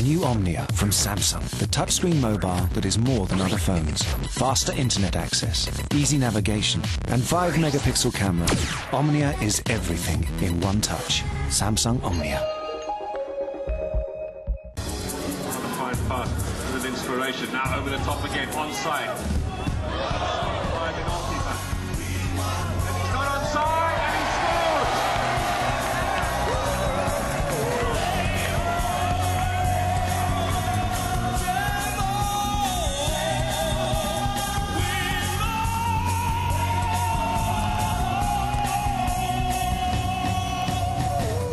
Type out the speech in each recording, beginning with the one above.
The new Omnia from Samsung, the touchscreen mobile that is more than other phones. Faster internet access, easy navigation, and 5-megapixel camera. Omnia is everything in one touch. Samsung Omnia. Fine pass with inspiration. Now over the top again, onside. By the goalkeeper. And he's not onside, and he scores!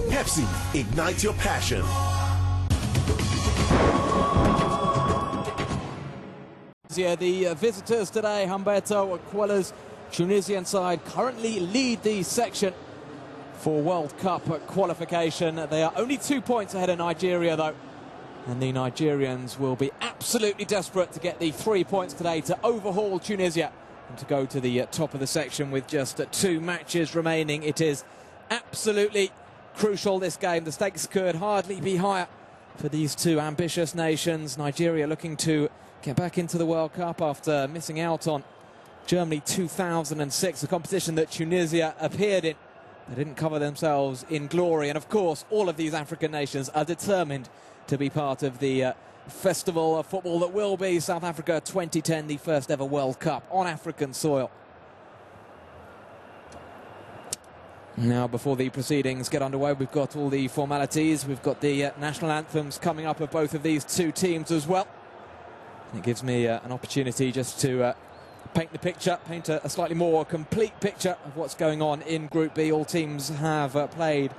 Pepsi, ignite your passion. Yeah, the visitors today, Humberto Aquela's Tunisian side, currently lead the section for World Cup qualification. They are only 2 points ahead of Nigeria, though. And the Nigerians will be absolutely desperate to get the 3 points today to overhaul Tunisia and to go to the top of the section with just 2 matches remaining. It is absolutely crucial, this game. The stakes could hardly be higher for these two ambitious nations. Nigeria looking to get back into the World Cup after missing out on Germany 2006, a competition that Tunisia appeared in. They didn't cover themselves in glory, and of course all of these African nations are determined to be part of the festival of football that will be South Africa 2010, the first ever World Cup on African soil. Now, before the proceedings get underway, we've got all the formalities. We've got the national anthems coming up of both of these two teams as well. It gives me an opportunity just to paint the picture, paint a slightly more complete picture of what's going on in Group B. All teams have played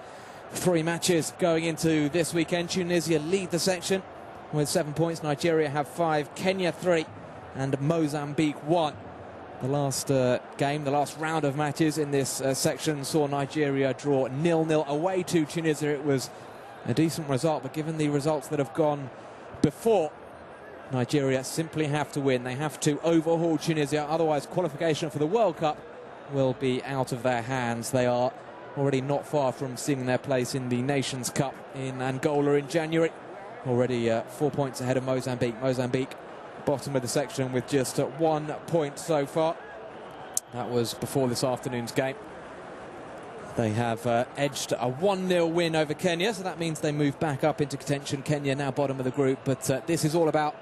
3 matches going into this weekend. Tunisia lead the section with 7 points. Nigeria have 5, Kenya 3, and Mozambique 1. The last game, the last round of matches in this section saw Nigeria draw 0-0 away to Tunisia. It was a decent result, but given the results that have gone before, Nigeria simply have to win. They have to overhaul Tunisia, otherwise qualification for the World Cup will be out of their hands. They are already not far from seeing their place in the Nations Cup in Angola in January. Already 4 points ahead of Mozambique. Mozambique, bottom of the section with just 1 point so far. That was before this afternoon's game. They have edged a 1-0 win over Kenya, so that means they move back up into contention. Kenya now bottom of the group, but this is all about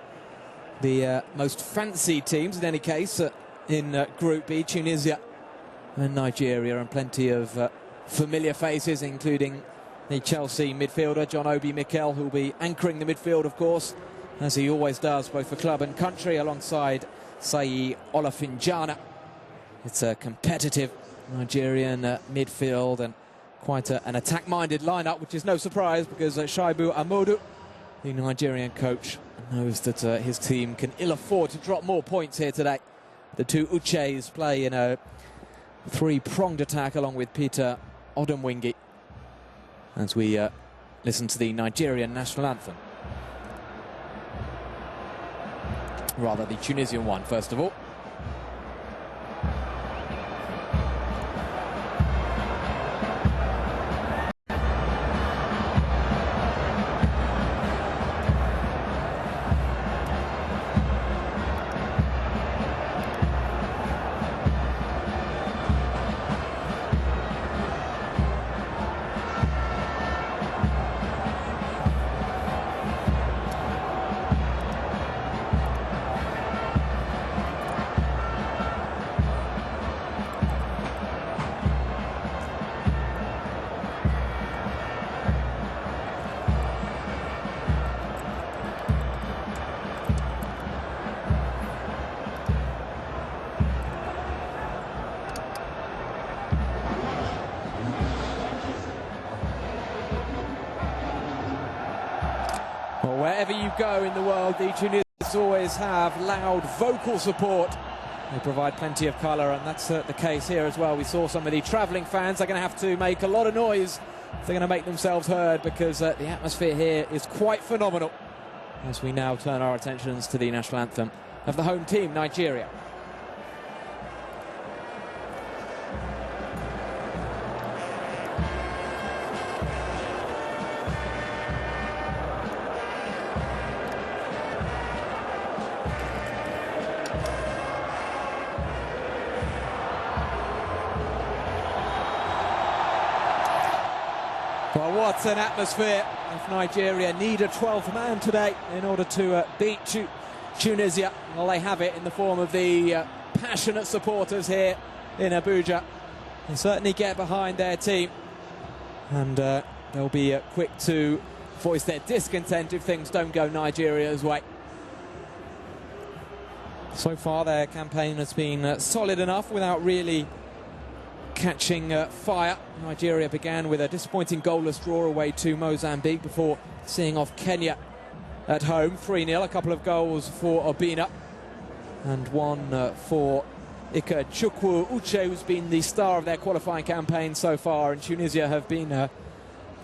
the most fancy teams in any case in Group B, Tunisia and Nigeria, and plenty of familiar faces, including the Chelsea midfielder John Obi Mikel, who will be anchoring the midfield, of course, as he always does, both for club and country, alongside Sayi Olafinjana. It's a competitive Nigerian midfield and quite an attack-minded lineup, which is no surprise because Shaibu Amodu, the Nigerian coach, knows that his team can ill afford to drop more points here today. The two Uches play in a 3-pronged attack along with Peter Odemwingie as we listen to the Nigerian national anthem. Rather, the Tunisian one, first of all. Well, wherever you go in the world, the Tunisians always have loud vocal support. They provide plenty of colour, and that's the case here as well. We saw some of the travelling fans are going to have to make a lot of noise if they're going to make themselves heard, because the atmosphere here is quite phenomenal. As we now turn our attentions to the national anthem of the home team, Nigeria. Well, what an atmosphere if Nigeria need a 12th man today in order to beat Tunisia. Well, they have it in the form of the passionate supporters here in Abuja. They certainly get behind their team, and they'll be quick to voice their discontent if things don't go Nigeria's way. So far their campaign has been solid enough without really catching fire. Nigeria began with a disappointing goalless draw away to Mozambique before seeing off Kenya at home 3-0. A couple of goals for Obina and one for Ikechukwu Uche, who's been the star of their qualifying campaign so far, and Tunisia have been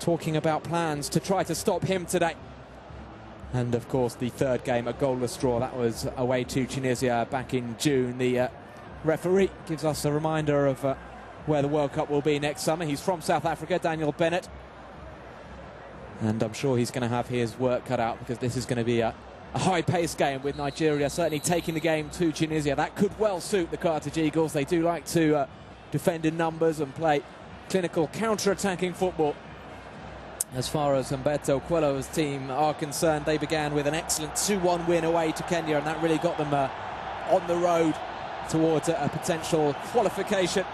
talking about plans to try to stop him today. And of course the third game, a goalless draw, that was away to Tunisia back in June. The referee gives us a reminder of where the World Cup will be next summer. He's from South Africa, Daniel Bennett, and I'm sure he's going to have his work cut out, because this is going to be a high-paced game, with Nigeria certainly taking the game to Tunisia. That could well suit the Carthage Eagles. They do like to defend in numbers and play clinical counter-attacking football. As far as Humberto Quello's team are concerned, they began with an excellent 2-1 win away to Kenya, and that really got them on the road towards a potential qualification.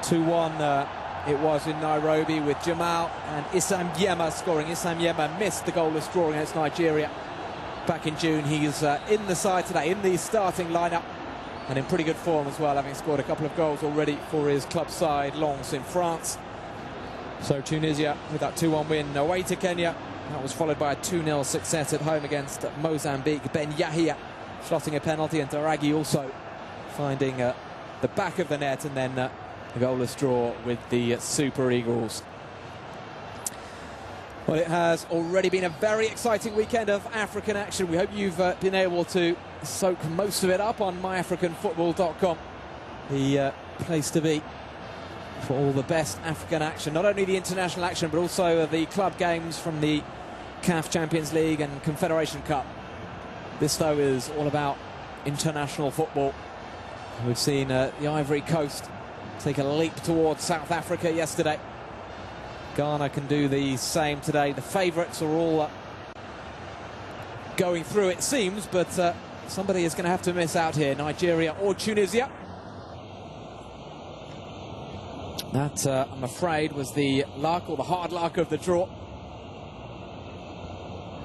2-1 it was in Nairobi, with Jamal and Issam Yema scoring. Issam Yema missed the goalless draw against Nigeria back in June. He's in the side today, in the starting lineup, and in pretty good form as well, having scored a couple of goals already for his club side, Lens, in France. So Tunisia with that 2-1 win away to Kenya. That was followed by a 2-0 success at home against Mozambique. Ben Yahia slotting a penalty, and Daragi also finding the back of the net, and then a goalless draw with the Super Eagles. Well, it has already been a very exciting weekend of African action. We hope you've been able to soak most of it up on myafricanfootball.com, the place to be for all the best African action. Not only the international action, but also the club games from the CAF Champions League and Confederation Cup. This, though, is all about international football. We've seen the Ivory Coast take a leap towards South Africa yesterday. Ghana can do the same today. The favourites are all going through, it seems, but somebody is going to have to miss out here, Nigeria or Tunisia. That, I'm afraid, was the luck, or the hard luck, of the draw.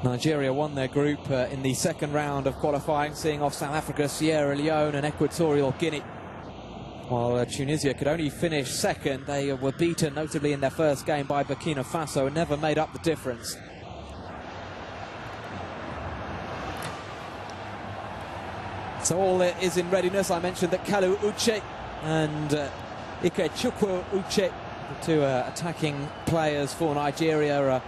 Nigeria won their group in the second round of qualifying, seeing off South Africa, Sierra Leone and Equatorial Guinea. While Tunisia could only finish second, they were beaten, notably in their first game, by Burkina Faso, and never made up the difference. So all is in readiness. I mentioned that Kalu Uche and Ikechukwu Uche, the two attacking players for Nigeria, are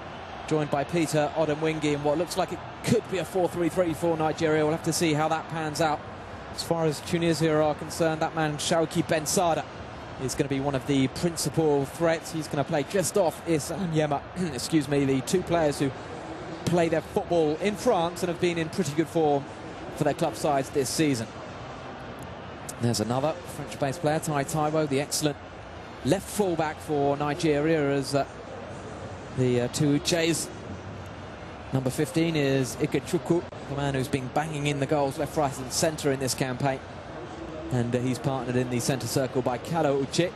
joined by Peter Odemwingie in what looks like it could be a 4-3-3 for Nigeria. We'll have to see how that pans out. As far as Tunisia are concerned, that man Shauki Bensada is going to be one of the principal threats. He's going to play just off Issam Yema, excuse me, the two players who play their football in France and have been in pretty good form for their club sides this season. There's another French-based player, Tai Taiwo, the excellent left full-back for Nigeria, as the two Uches. Number 15 is Ikechukwu, the man who's been banging in the goals left, right and centre in this campaign. And he's partnered in the centre circle by Kalu Uche.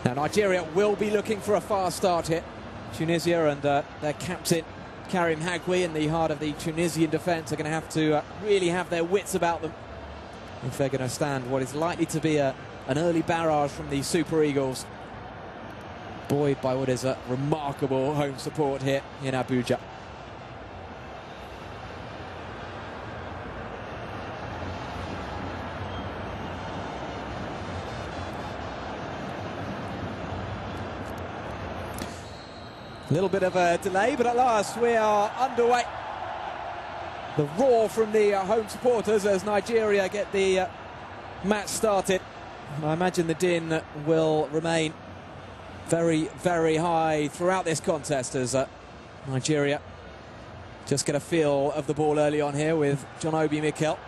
Now Nigeria will be looking for a fast start here. Tunisia and their captain Karim Hagui, in the heart of the Tunisian defence, are going to have to really have their wits about them if they're going to stand what is likely to be an early barrage from the Super Eagles, buoyed by what is a remarkable home support here in Abuja. A little bit of a delay, but at last we are underway. The roar from the home supporters as Nigeria get the match started. And I imagine the din will remain very, very high throughout this contest as Nigeria just get a feel of the ball early on here, with John Obi Mikel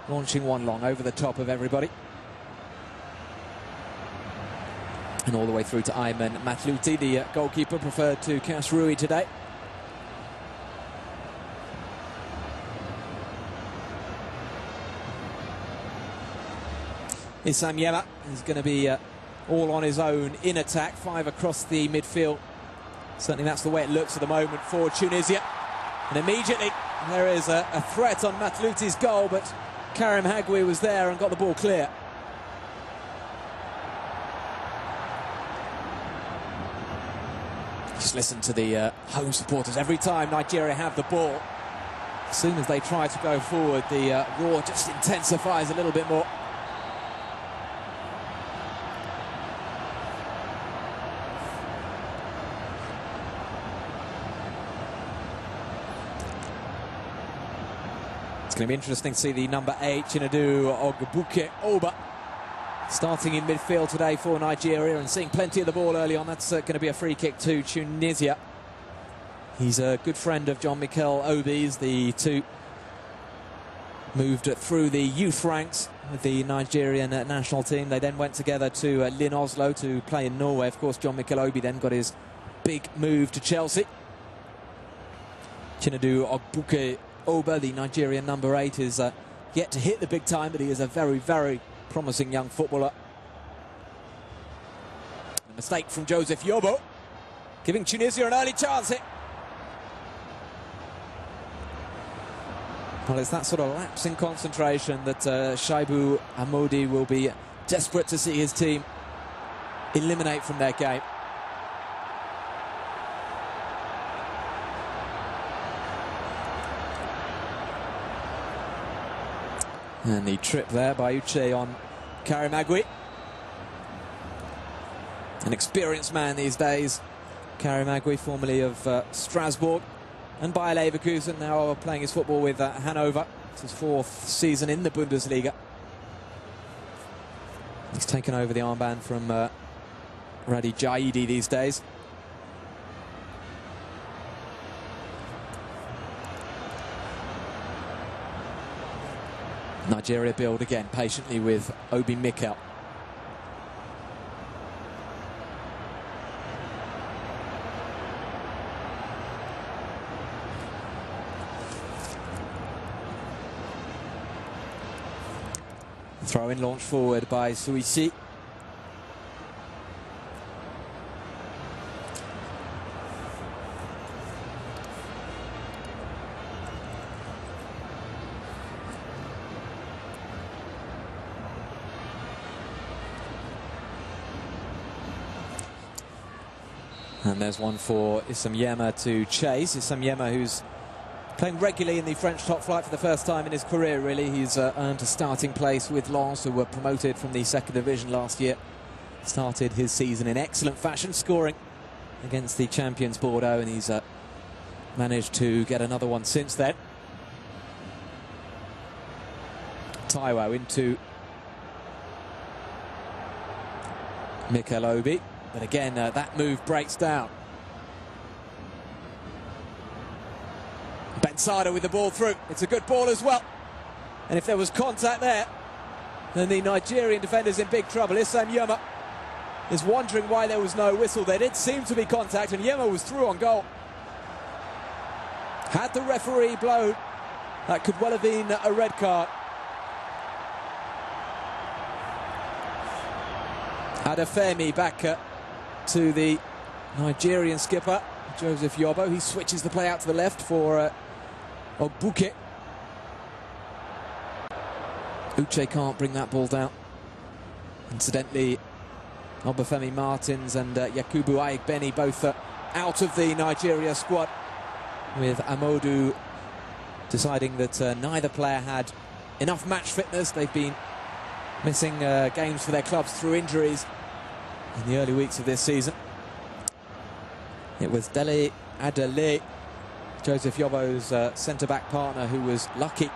launching one long over the top of everybody. And all the way through to Ayman Matlouti, the goalkeeper, preferred to Kasrui today. Issam Yema is going to be all on his own in attack, 5 across the midfield. Certainly that's the way it looks at the moment for Tunisia. And immediately there is a threat on Matlouti's goal, but Karim Hagui was there and got the ball clear. Just listen to the home supporters. Every time Nigeria have the ball, as soon as they try to go forward, the roar just intensifies a little bit more. It's going to be interesting to see the number 8, Chinedu Ogbuke Oba, starting in midfield today for Nigeria and seeing plenty of the ball early on. That's going to be a free kick to Tunisia. He's a good friend of John Mikel Obi's. The two moved through the youth ranks with the Nigerian national team. They then went together to Lyn Oslo to play in Norway. Of course, John Mikel Obi then got his big move to Chelsea. Chinedu Ogbuke Oba, the Nigerian number 8, is yet to hit the big time, but he is a very, very promising young footballer. A mistake from Joseph Yobo, giving Tunisia an early chance here. Well, it's that sort of lapse in concentration that Shaibu Amodi will be desperate to see his team eliminate from their game. And the trip there by Uche on Karim Hagui. An experienced man these days. Karim Hagui, formerly of Strasbourg and Bayer Leverkusen, now playing his football with Hanover. It's his 4th season in the Bundesliga. He's taken over the armband from Radi Jaidi these days. Nigeria build again patiently with Obi Mikel. Throw in launched forward by Suisi. And there's one for Issam Yema to chase. Issam Yema, who's playing regularly in the French top flight for the first time in his career, really. He's earned a starting place with Lens, who were promoted from the 2nd division last year. Started his season in excellent fashion, scoring against the champions Bordeaux, and he's managed to get another one since then. Taiwo into Mikel Obi. But again, that move breaks down. Bensada with the ball through. It's a good ball as well. And if there was contact there, then the Nigerian defender's in big trouble. Issam Yema is wondering why there was no whistle. There did seem to be contact, and Yema was through on goal. Had the referee blown, that could well have been a red card. Adefemi back to the Nigerian skipper, Joseph Yobo. He switches the play out to the left for Ogbuke. Uche can't bring that ball down. Incidentally, Obafemi Martins and Yakubu Aigbeni both out of the Nigeria squad, with Amodu deciding that neither player had enough match fitness. They've been missing games for their clubs through injuries in the early weeks of this season. It was Dele Adele, Joseph Yobo's centre-back partner, who was lucky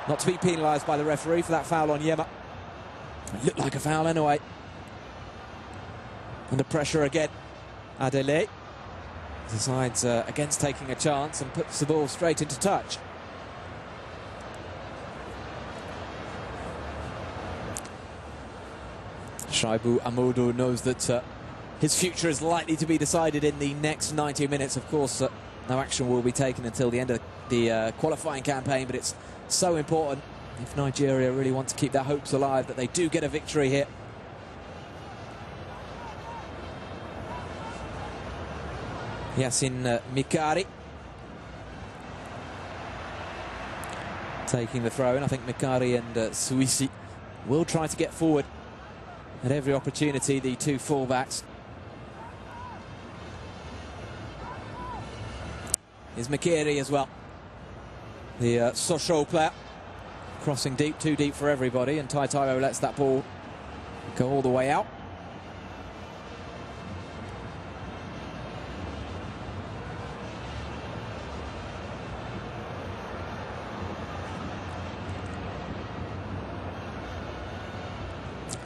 not to be penalised by the referee for that foul on Yema. It looked like a foul anyway. Under pressure again, Adele decides against taking a chance and puts the ball straight into touch. Shaibu Amodu knows that his future is likely to be decided in the next 90 minutes. Of course, no action will be taken until the end of the qualifying campaign, but it's so important if Nigeria really want to keep their hopes alive that they do get a victory here. Yasin Mikari taking the throw in. I think Mikari and Suisi will try to get forward at every opportunity, the two fullbacks. Is Mikiri as well, the Sochaux player, crossing deep, too deep for everybody, and Taiwo lets that ball go all the way out.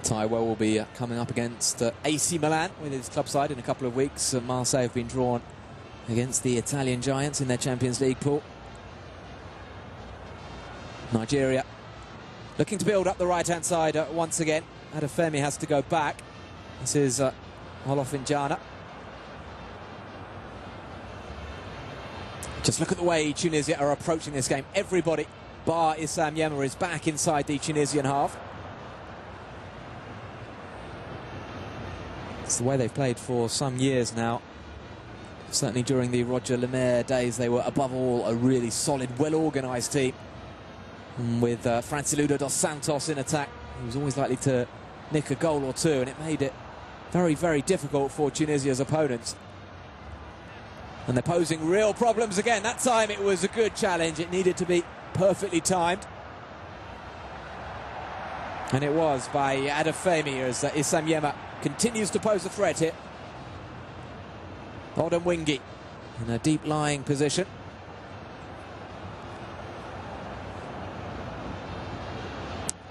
Taiwo will be coming up against AC Milan with his club side in a couple of weeks. Marseille have been drawn against the Italian giants in their Champions League pool. Nigeria looking to build up the right-hand side once again. Adefemi has to go back. This is Olofinjana. Just look at the way Tunisia are approaching this game. Everybody, bar Issam Yema, is back inside the Tunisian half. It's the way they've played for some years now. Certainly during the Roger Lemaire days, they were above all a really solid, well-organised team. And with Franciludo dos Santos in attack, he was always likely to nick a goal or two, and it made it very, very difficult for Tunisia's opponents. And they're posing real problems again. That time it was a good challenge. It needed to be perfectly timed. And it was by Adefemi as Issam Yema continues to pose a threat here. Odemwingie in a deep lying position.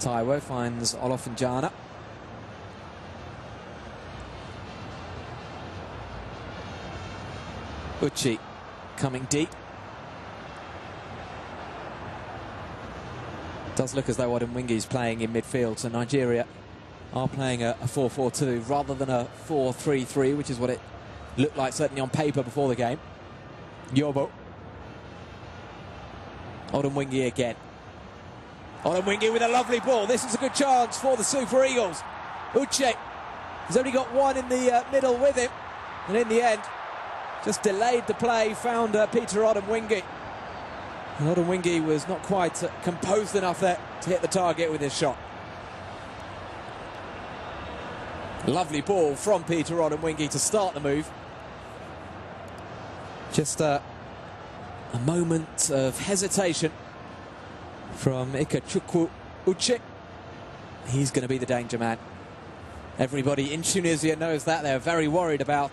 Taiwo finds Olofinjana. Uchi coming deep. Does look as though Odemwingie is playing in midfield, so Nigeria are playing a 4-4-2 rather than a 4-3-3, which is what it looked like certainly on paper before the game. Yobo. Odemwingie again. Odemwingie with a lovely ball. This is a good chance for the Super Eagles. Uche has only got one in the middle with him, and in the end just delayed the play, found Peter Odemwingie. And Odemwingie was not quite composed enough there to hit the target with his shot. Lovely ball from Peter Odemwingie to start the move. Just a moment of hesitation from Ikechukwu Uche. He's going to be the danger man. Everybody in Tunisia knows that. They're very worried about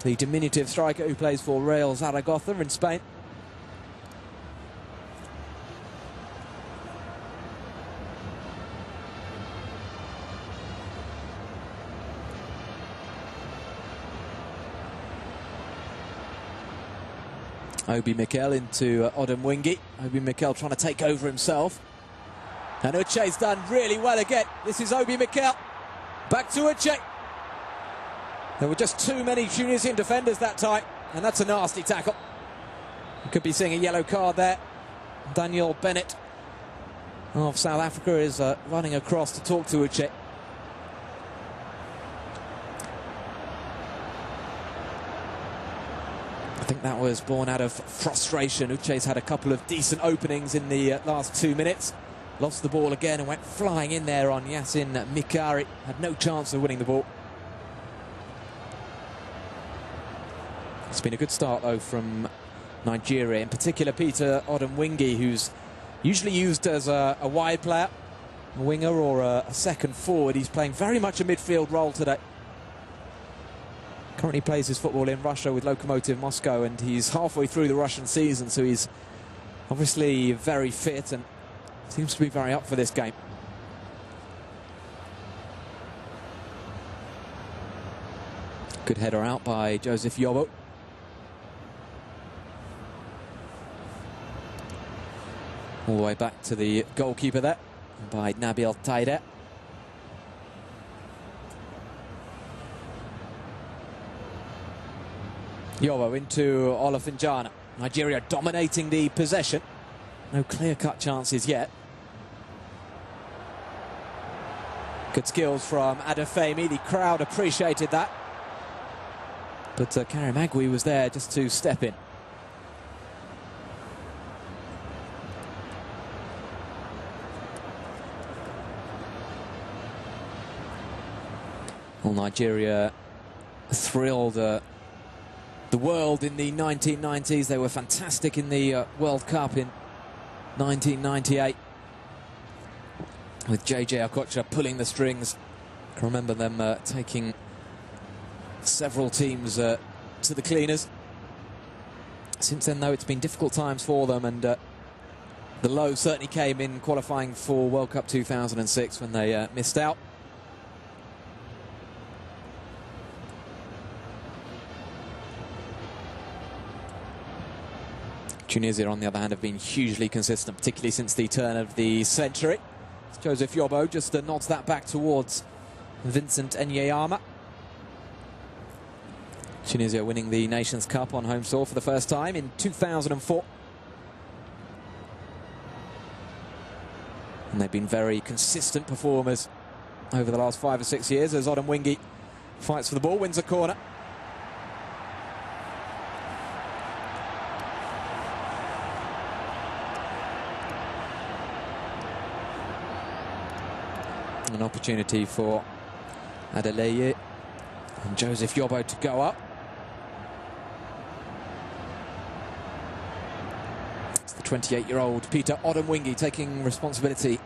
the diminutive striker who plays for Real Zaragoza in Spain. Obi Mikel into Odemwingie. Obi Mikel trying to take over himself. And Uche's done really well again. This is Obi Mikel. Back to Uche. There were just too many Tunisian defenders that time. And that's a nasty tackle. You could be seeing a yellow card there. Daniel Bennett of South Africa is running across to talk to Uche. I think that was born out of frustration. Uche's had a couple of decent openings in the last 2 minutes. Lost the ball again and went flying in there on Yasin Mikari. Had no chance of winning the ball. It's been a good start, though, from Nigeria. In particular, Peter Odemwingie, who's usually used as a wide player, a winger or a second forward. He's playing very much a midfield role today. Currently plays his football in Russia with Lokomotiv Moscow, and he's halfway through the Russian season, so he's obviously very fit and seems to be very up for this game. Good header out by Joseph Yobo. All the way back to the goalkeeper there by Nabil Taide. Yobo into Olofinjana. Nigeria dominating the possession. No clear-cut chances yet. Good skills from Adefemi. The crowd appreciated that. But Karimagui was there just to step in. Well, Nigeria thrilled the world in the 1990s. They were fantastic in the World Cup in 1998. With JJ Okocha pulling the strings. I can remember them taking several teams to the cleaners. Since then, though, it's been difficult times for them, and the low certainly came in qualifying for World Cup 2006 when they missed out. Tunisia, on the other hand, have been hugely consistent, particularly since the turn of the century. Joseph Yobo just nods that back towards Vincent Enyeyama. Tunisia winning the Nations Cup on home soil for the first time in 2004. And they've been very consistent performers over the last 5 or 6 years as Odemwingie fights for the ball, wins a corner. An opportunity for Adeleye and Joseph Yobo to go up. It's the 28-year-old Peter Odemwingie taking responsibility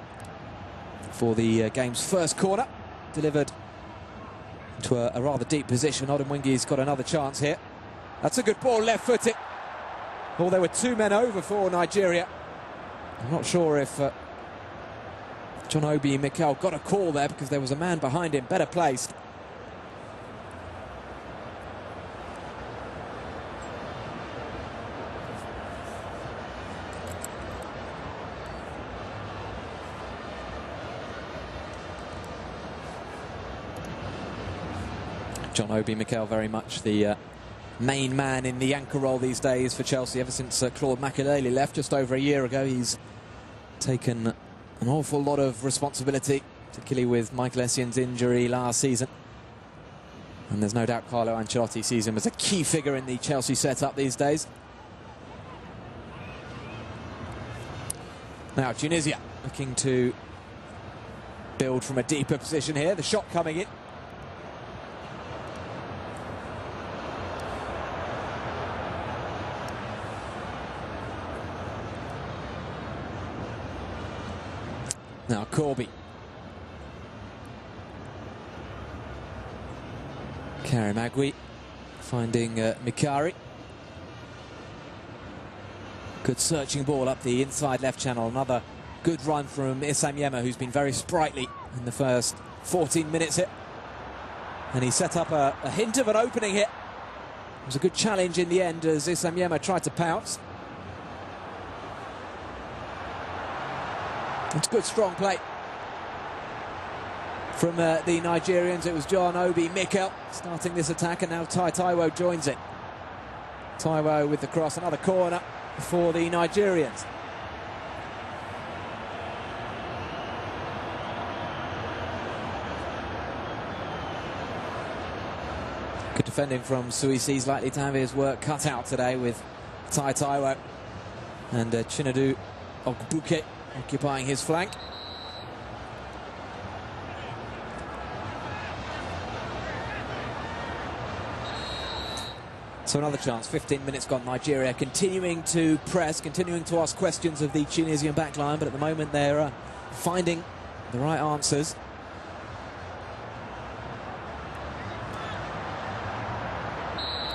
for the game's first corner. Delivered to a rather deep position. Odemwingie's got another chance here. That's a good ball, left-footed. Well, there were 2 men over for Nigeria. I'm not sure if John Obi Mikel got a call there because there was a man behind him, better placed. John Obi Mikel very much the main man in the anchor role these days for Chelsea. Ever since Claude Makelele left just over a year ago, he's taken an awful lot of responsibility, particularly with Michael Essien's injury last season. And there's no doubt Carlo Ancelotti sees him as a key figure in the Chelsea setup these days. Now Tunisia looking to build from a deeper position here. The shot coming in. Now Corby. Karimagui finding Mikari. Good searching ball up the inside left channel. Another good run from Issam Yema, who's been very sprightly in the first 14 minutes here. And he set up a hint of an opening here. It was a good challenge in the end as Issam Yema tried to pounce. It's good strong play from the Nigerians. It was John Obi Mikel starting this attack, and now Taiwo joins it. Taiwo with the cross, another corner for the Nigerians. Good defending from Suisi. He's likely to have his work cut out today with Taiwo and Chinedu Ogbuke occupying his flank. So another chance, 15 minutes gone. Nigeria continuing to press, continuing to ask questions of the Tunisian backline, but at the moment they're finding the right answers.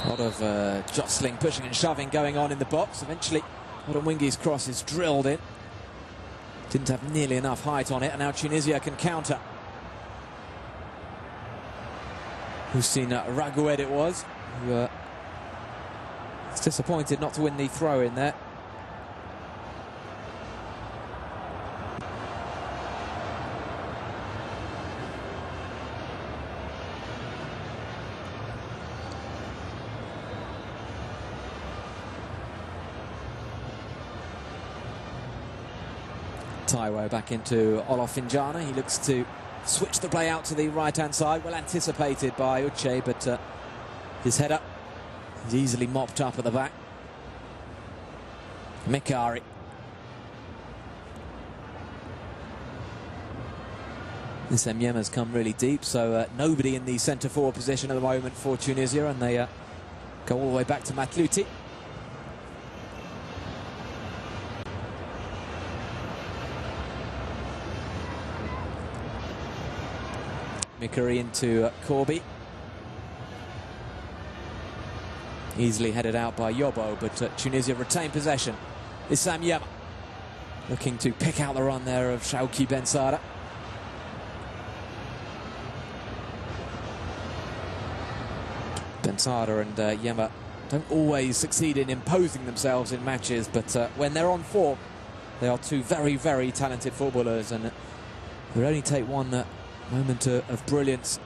A lot of jostling, pushing and shoving going on in the box. Eventually Odemwingie's cross is drilled in. Didn't have nearly enough height on it, and now Tunisia can counter. Hussein Raghoued it was, who was disappointed not to win the throw in there. Taiwo back into Olofinjana. He looks to switch the play out to the right-hand side. Well anticipated by Uche, but his header is easily mopped up at the back. Mikari. This Nyema's come really deep, so nobody in the centre-forward position at the moment for Tunisia, and they go all the way back to Matluti. Mikari into Corby. Easily headed out by Yobo, but Tunisia retain possession. Issam Nyema looking to pick out the run there of Shauki Ben Sada. Ben Sada and Nyema don't always succeed in imposing themselves in matches, but when they're on form, they are two very, very talented footballers, and it would only take one moment of brilliance.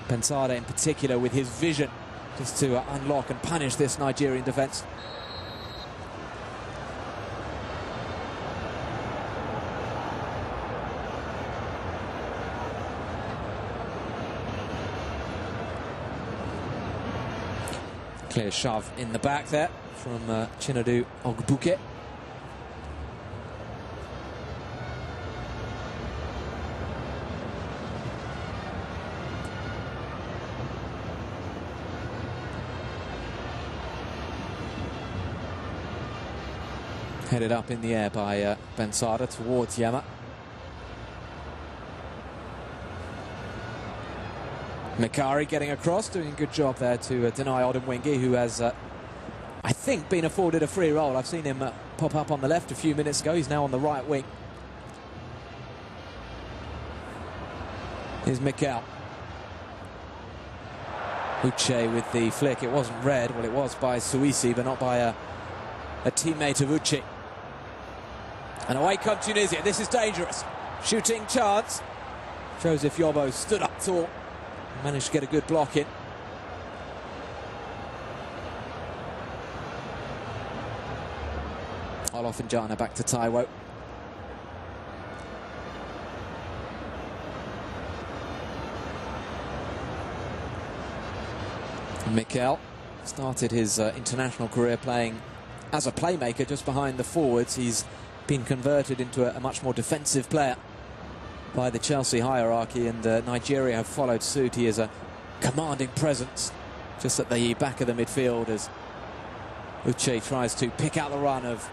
Ben Sada in particular, with his vision, just to unlock and punish this Nigerian defence. Clear shove in the back there from Chinedu Ogbuke. Headed up in the air by Ben Sada towards Nyema. Mikari getting across, doing a good job there to deny Odemwingie, who has, I think, been afforded a free role. I've seen him pop up on the left a few minutes ago. He's now on the right wing. Here's Mikel. Uche with the flick. It wasn't red. Well, it was by Suisi, but not by a teammate of Uche. And away come Tunisia. This is dangerous. Shooting chance. Joseph Yobo stood up tall. Managed to get a good block in. Olofinjana back to Taiwo. Mikel started his international career playing as a playmaker just behind the forwards. He's been converted into a much more defensive player by the Chelsea hierarchy, and Nigeria have followed suit. He is a commanding presence just at the back of the midfield as Uche tries to pick out the run of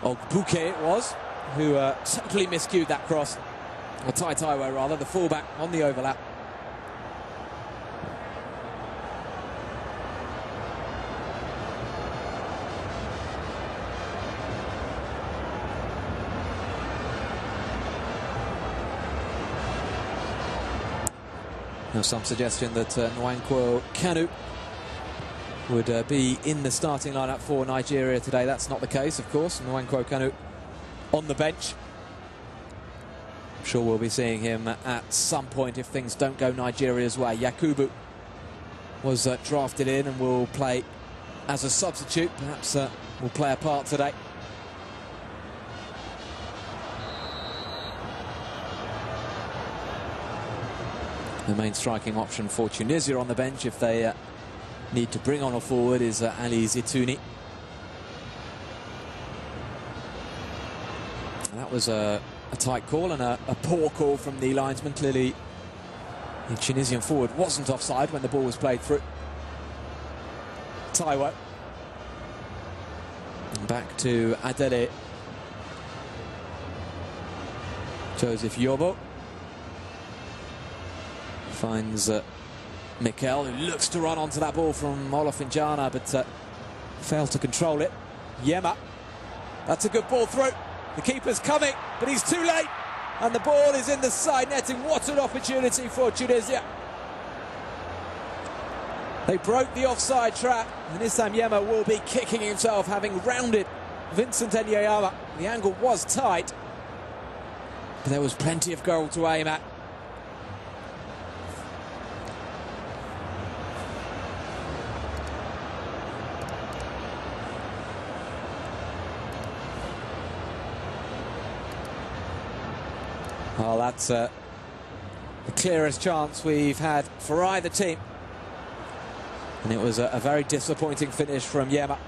Ogbuke, it was, who totally miscued that cross, or Taiwo rather, the fullback on the overlap. There's some suggestion that Nwankwo Kanu would be in the starting lineup for Nigeria today. That's not the case, of course. Nwankwo Kanu on the bench. I'm sure we'll be seeing him at some point if things don't go Nigeria's way. Yakubu was drafted in and will play as a substitute. Perhaps will play a part today. The main striking option for Tunisia on the bench, if they need to bring on a forward, is Ali Zitouni. And that was a tight call and a poor call from the linesman. Clearly, the Tunisian forward wasn't offside when the ball was played through. Taiwo. And back to Adele. Joseph Yobo. Finds Mikel, who looks to run onto that ball from Olofinjana, but failed to control it. Nyema, that's a good ball through. The keeper's coming, but he's too late, and the ball is in the side netting. What an opportunity for Tunisia. They broke the offside trap, and Issam Nyema will be kicking himself, having rounded Vincent Enyeyama. The angle was tight, but there was plenty of goal to aim at. Well, that's the clearest chance we've had for either team. And it was a very disappointing finish from Yema.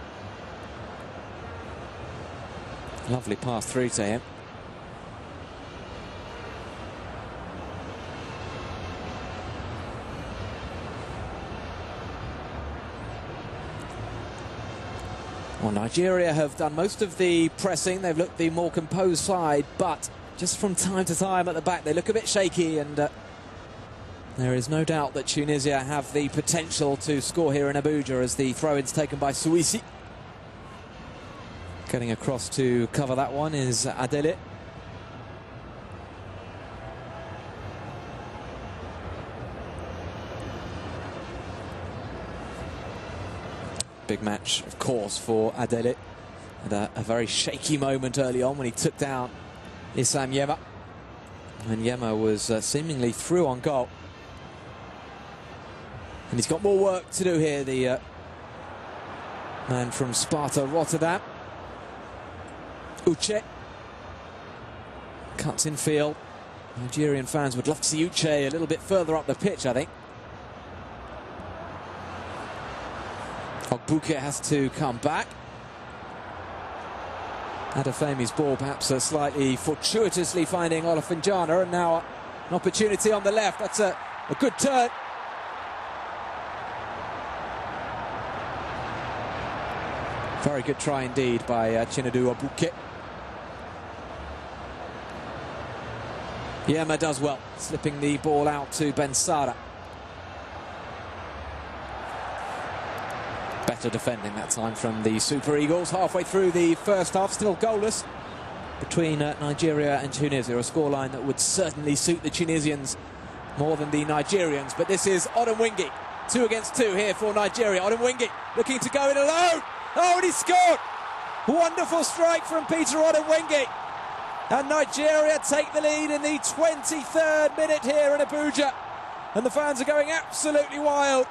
Lovely pass through to him. Well, Nigeria have done most of the pressing. They've looked the more composed side, but just from time to time at the back, they look a bit shaky, and there is no doubt that Tunisia have the potential to score here in Abuja as the throw-in's taken by Suisi. Getting across to cover that one is Adele. Big match, of course, for Adele. Had a very shaky moment early on when he took down Issam Yema. And Yema was seemingly through on goal. And he's got more work to do here, the man from Sparta Rotterdam. Uche cuts in field. Nigerian fans would love to see Uche a little bit further up the pitch, I think. Ogbuke has to come back. Adefemi's ball perhaps slightly fortuitously finding Olofinjana, and now an opportunity on the left. That's a good turn. Very good try indeed by Chinedu Ogbuke. Yema does well, slipping the ball out to Bensara. Better defending that time from the Super Eagles. Halfway through the first half, still goalless between Nigeria and Tunisia. A scoreline that would certainly suit the Tunisians more than the Nigerians. But this is Odemwingie. 2 against 2 here for Nigeria. Odemwingie looking to go in alone. Oh, and he scored! Wonderful strike from Peter Odemwingie. And Nigeria take the lead in the 23rd minute here in Abuja. And the fans are going absolutely wild.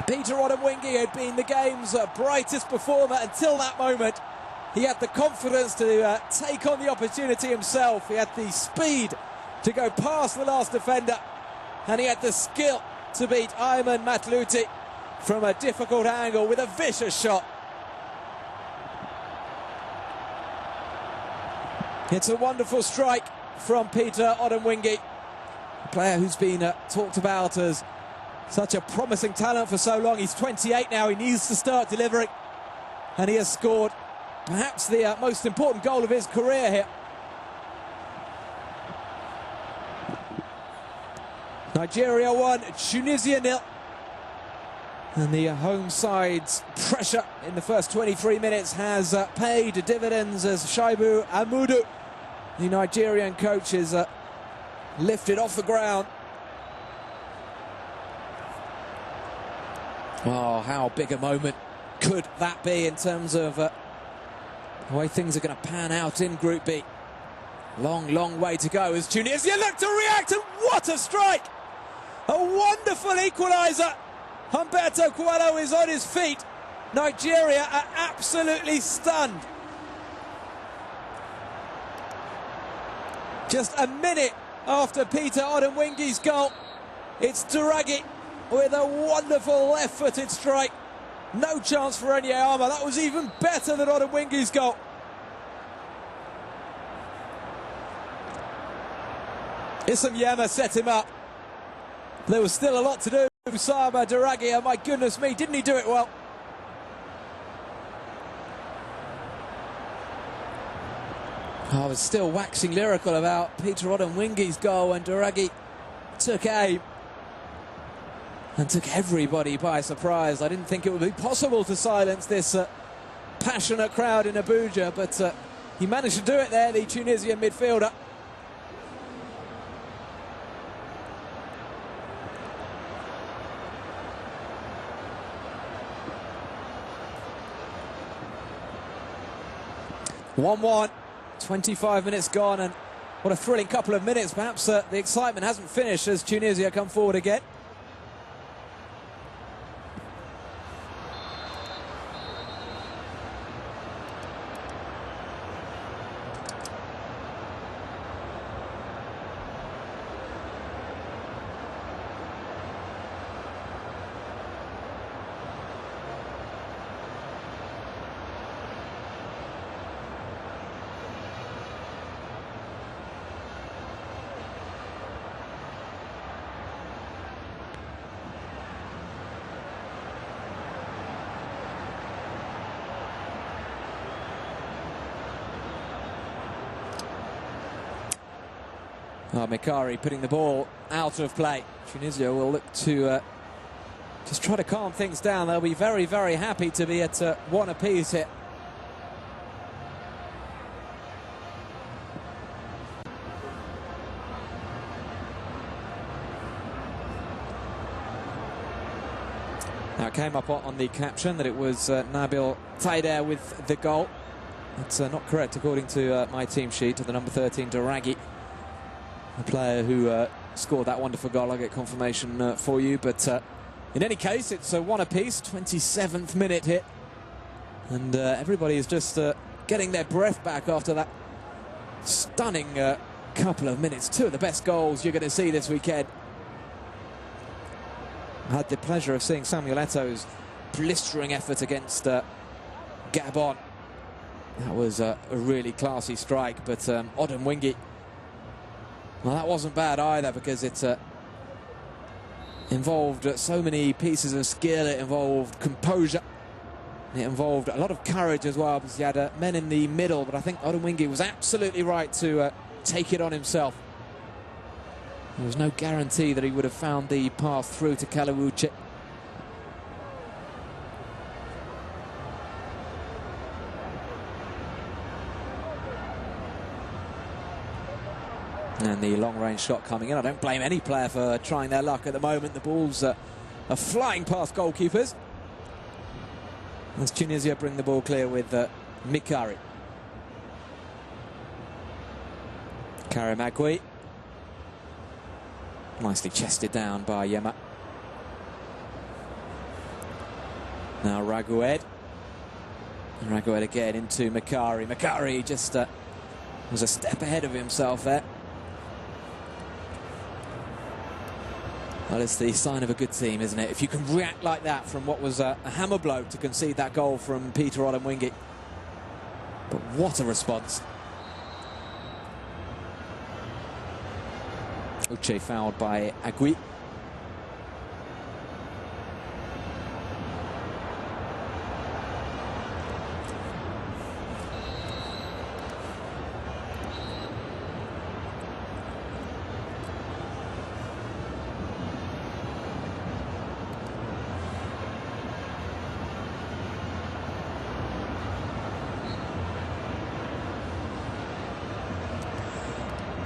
Peter Odemwingie had been the game's brightest performer until that moment. He had the confidence to take on the opportunity himself. He had the speed to go past the last defender. And he had the skill to beat Ayman Matlouti from a difficult angle with a vicious shot. It's a wonderful strike from Peter Odemwingie, a player who's been talked about as such a promising talent for so long. He's 28 now, he needs to start delivering. And he has scored perhaps the most important goal of his career here. Nigeria 1, Tunisia 0. And the home side's pressure in the first 23 minutes has paid dividends as Shaibu Amudu, the Nigerian coach, is lifted off the ground. Oh, how big a moment could that be in terms of the way things are going to pan out in Group B. Long, long way to go as Tunisia look to react, and what a strike! A wonderful equaliser. Humberto Coelho is on his feet. Nigeria are absolutely stunned. Just a minute after Peter Odemwingie's goal, it's Duragi with a wonderful left-footed strike. No chance for Enyama. That was even better than Odemwingie's goal. Issam Yema set him up. There was still a lot to do. Usama Duragi, and my goodness me, didn't he do it well? I was still waxing lyrical about Peter Odemwingie's goal, and Duragi took aim and took everybody by surprise. I didn't think it would be possible to silence this passionate crowd in Abuja, but he managed to do it there, the Tunisian midfielder. (1-1), 25 minutes gone, and what a thrilling couple of minutes. Perhaps the excitement hasn't finished as Tunisia come forward again. Mikari putting the ball out of play. Tunisia will look to just try to calm things down. They'll be very, very happy to be at 1 apiece here. Now, it came up on the caption that it was Nabil Taider with the goal. That's not correct according to my team sheet, to the number 13, Daragi, the player who scored that wonderful goal. I'll get confirmation for you, but in any case, it's 1 apiece, 27th minute hit, and everybody is just getting their breath back after that stunning couple of minutes. Two of the best goals you're going to see this weekend. I had the pleasure of seeing Samuel Eto'o's blistering effort against Gabon. That was a really classy strike, but Odem Wingi, well, that wasn't bad either, because it involved so many pieces of skill. It involved composure. It involved a lot of courage as well, because he had men in the middle, but I think Odem Wingi was absolutely right to take it on himself. There was no guarantee that he would have found the path through to Kalawuchi. And the long-range shot coming in. I don't blame any player for trying their luck at the moment. The balls are flying past goalkeepers, as Tunisia bring the ball clear with Mikari. Karimagui. Nicely chested down by Yema. Now Ragued. And Ragued again into Mikari. Mikari just was a step ahead of himself there. Well, it's the sign of a good team, isn't it? If you can react like that from what was a hammer blow to concede that goal from Peter Odem Wingi. But what a response. Uche fouled by Agui.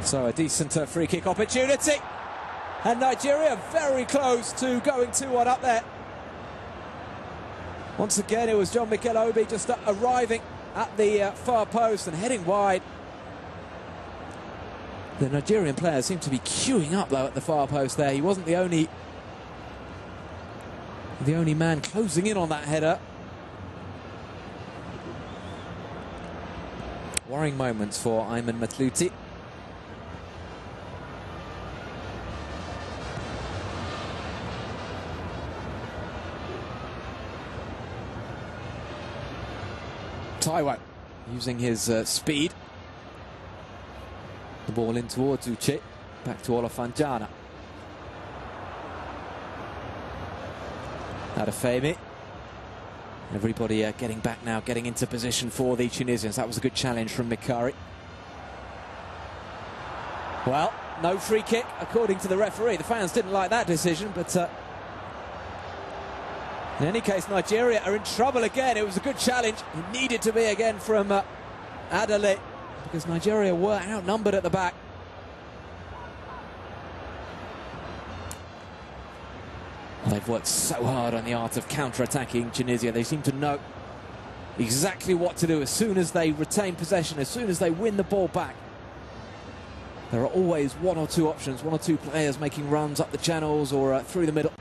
So a decent free kick opportunity, and Nigeria very close to going 2-1 up there. Once again, it was John Mikel Obi just arriving at the far post and heading wide. The Nigerian players seemed to be queuing up though at the far post there. He wasn't the only man closing in on that header. Worrying moments for Ayman Matlouti. Taiwan using his speed. The ball in towards Uche. Back to Olafanjana. Adefemi. Everybody getting back now, getting into position for the Tunisians. That was a good challenge from Mikari. Well, no free kick according to the referee. The fans didn't like that decision, but in any case, Nigeria are in trouble again. It was a good challenge. It needed to be again from Adele, because Nigeria were outnumbered at the back. They've worked so hard on the art of counter-attacking Tunisia. They seem to know exactly what to do as soon as they retain possession, as soon as they win the ball back. There are always one or two options, one or two players making runs up the channels or through the middle.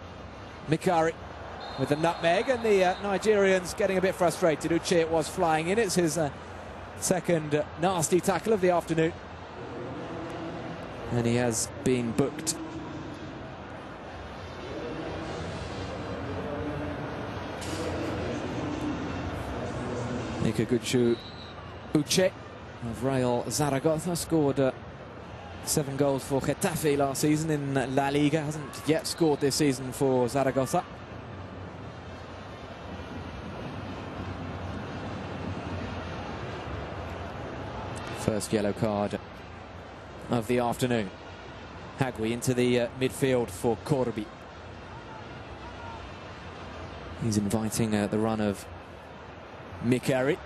Mikari with the nutmeg, and the Nigerians getting a bit frustrated. Uche, it was flying in. It's his second nasty tackle of the afternoon, and he has been booked. Nikaguchu Uche of Real Zaragoza scored 7 goals for Getafe last season in La Liga. Hasn't yet scored this season for Zaragoza. First yellow card of the afternoon. Hagui into the midfield for Corbi. He's inviting the run of Mikari.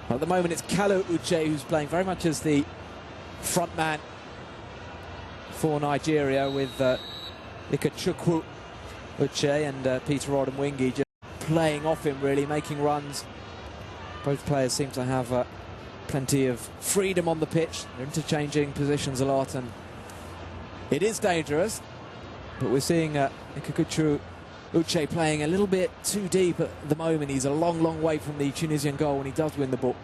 At the moment it's Kalu Uche who's playing very much as the front man for Nigeria, with Ikechukwu Uche and Peter Odemwingie just playing off him, really making runs. Both players seem to have plenty of freedom on the pitch. They're interchanging positions a lot and it is dangerous, but we're seeing Ikechukwu Uche playing a little bit too deep at the moment. He's a long way from the Tunisian goal when he does win the ball.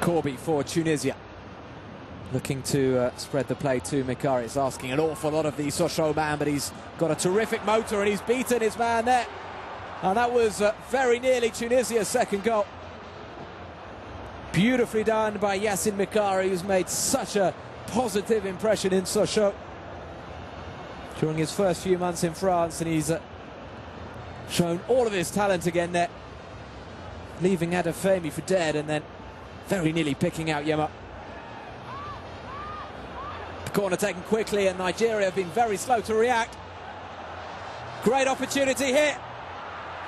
Corbi for Tunisia, looking to spread the play to Mikari. It's asking an awful lot of the Sochaux man, but he's got a terrific motor and he's beaten his man there. And that was very nearly Tunisia's second goal. Beautifully done by Yacine Mikari, who's made such a positive impression in Sochaux during his first few months in France, and he's shown all of his talent again there, leaving Adefemi for dead and then very nearly picking out Yema. The corner taken quickly and Nigeria have been very slow to react. Great opportunity here.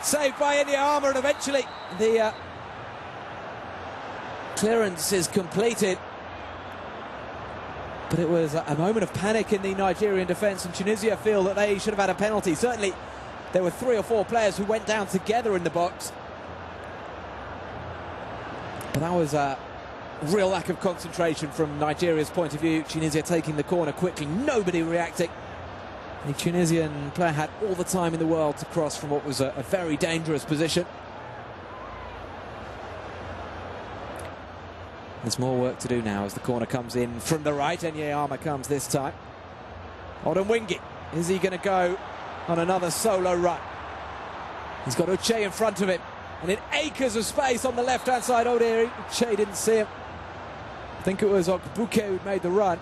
Saved by Inyama, and eventually the clearance is completed. But it was a moment of panic in the Nigerian defence, and Tunisia feel that they should have had a penalty. Certainly there were 3 or 4 players who went down together in the box. But that was a real lack of concentration from Nigeria's point of view. Tunisia taking the corner quickly, nobody reacting. The Tunisian player had all the time in the world to cross from what was a very dangerous position. There's more work to do now as the corner comes in from the right. Enyama comes this time. Odemwingie, is he going to go on another solo run? He's got Uche in front of him, and in acres of space on the left-hand side. Oh dear, Uche didn't see him. I think it was Okbuke who made the run.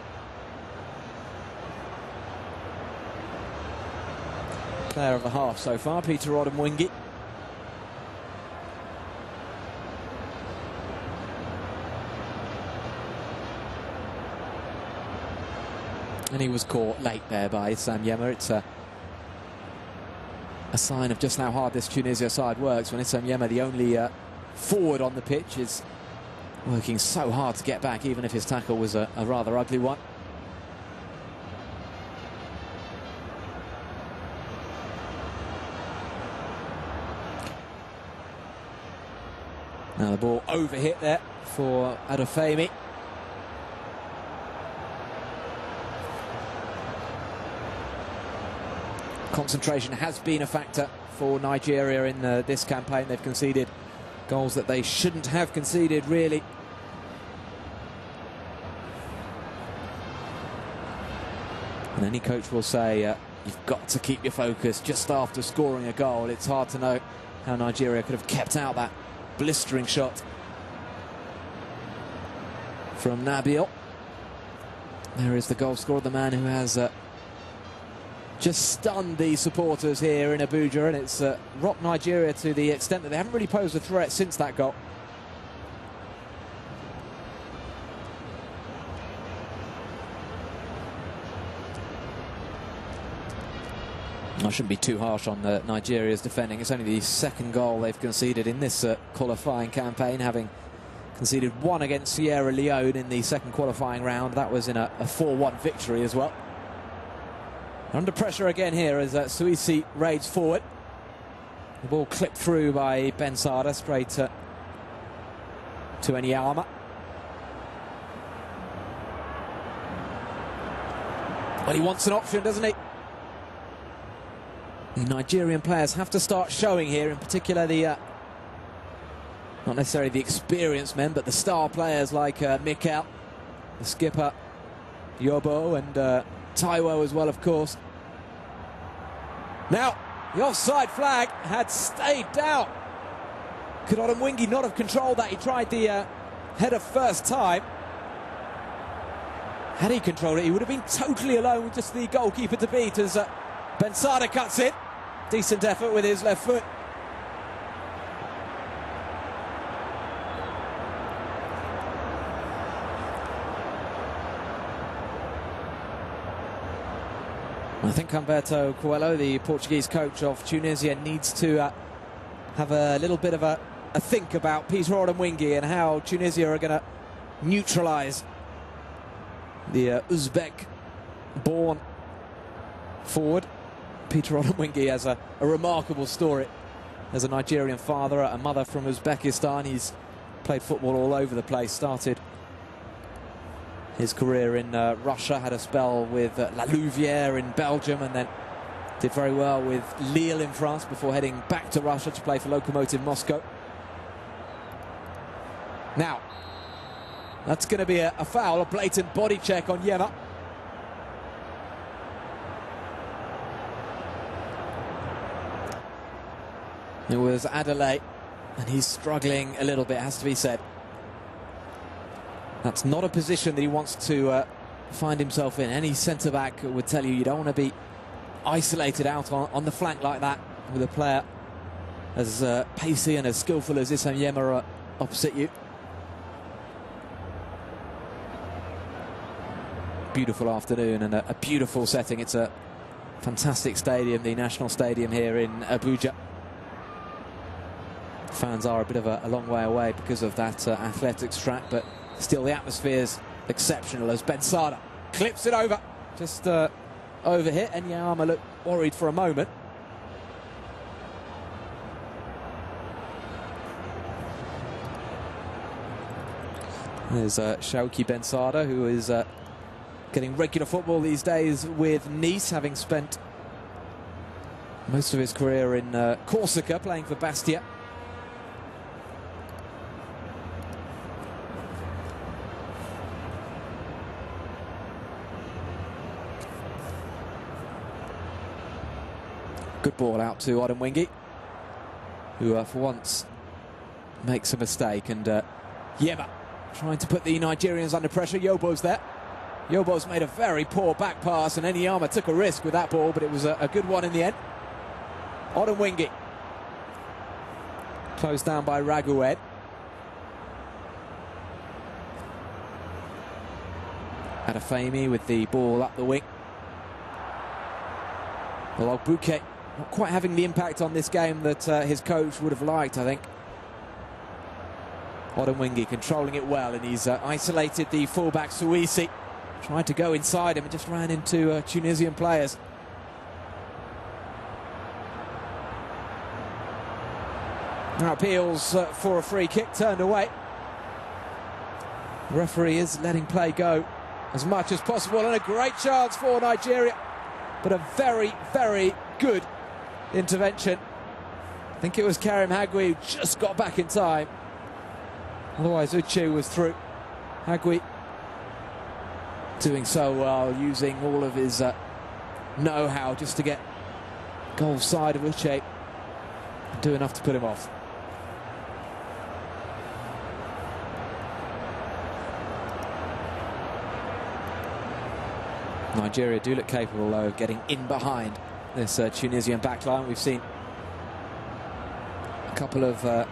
Player of the half so far, Peter Odemwingie. And he was caught late there by Sam Yema. It's a sign of just how hard this Tunisia side works when Issam Yema, the only forward on the pitch, is working so hard to get back, even if his tackle was a rather ugly one. Now the ball overhit there for Adefemi. Concentration has been a factor for Nigeria in this campaign. They've conceded goals that they shouldn't have conceded, really. And any coach will say you've got to keep your focus just after scoring a goal. It's hard to know how Nigeria could have kept out that blistering shot from Nabil. There is the goal scorer, the man who has just stunned the supporters here in Abuja, and it's rocked Nigeria to the extent that they haven't really posed a threat since that goal. I shouldn't be too harsh on Nigeria's defending. It's only the second goal they've conceded in this qualifying campaign, having conceded 1 against Sierra Leone in the second qualifying round. That was in a 4-1 victory as well. Under pressure again here as Suisi raids forward. The ball clipped through by Ben Sada straight to Enyama. Well, he wants an option, doesn't he? The Nigerian players have to start showing here, in particular the not necessarily the experienced men, but the star players like Mikel, the skipper, Yobo and Taiwo as well, of course. Now, the offside flag had stayed down. Could Odemwingie not have controlled that? He tried the header first time. Had he controlled it, he would have been totally alone with just the goalkeeper to beat as Bensada cuts in. Decent effort with his left foot. I think Humberto Coelho, the Portuguese coach of Tunisia, needs to have a little bit of a think about Peter Odemwingie and how Tunisia are going to neutralise the Uzbek-born forward. Peter Odemwingie has a remarkable story. As a Nigerian father, a mother from Uzbekistan, he's played football all over the place. Started his career in Russia, had a spell with La Louvière in Belgium, and then did very well with Lille in France before heading back to Russia to play for Lokomotiv Moscow. Now, that's going to be a foul, a blatant body check on Yema. It was Adelaide, and he's struggling a little bit, has to be said. That's not a position that he wants to find himself in. Any centre-back would tell you don't want to be isolated out on the flank like that with a player as pacey and as skillful as Issam Yema opposite you. Beautiful afternoon and a beautiful setting. It's a fantastic stadium, the National Stadium here in Abuja. Fans are a bit of a long way away because of that athletics track, but still the atmosphere's exceptional as Bensada clips it over. Just overhit. Enyama looked worried for a moment. There's Shauki Bensada, who is getting regular football these days with Nice, having spent most of his career in Corsica playing for Bastia. Good ball out to Odemwingie, who for once makes a mistake, and Yema trying to put the Nigerians under pressure. Yobo's there. Yobo's made a very poor back pass, and Enyama took a risk with that ball, but it was a good one in the end. Odemwingie closed down by Ragued. Adefemi with the ball up the wing. Well, Bouquet not quite having the impact on this game that his coach would have liked, I think. Odemwingie controlling it well, and he's isolated the fullback Suisi. Tried to go inside him and just ran into Tunisian players. Now appeals for a free kick, turned away. The referee is letting play go as much as possible, and a great chance for Nigeria, but a very, very good intervention. I think it was Karim Hagui who just got back in time. Otherwise, Uche was through. Hagui doing so well, using all of his know-how just to get goal side of Uche and do enough to put him off. Nigeria do look capable, though, of getting in behind this Tunisian backline. We've seen a couple of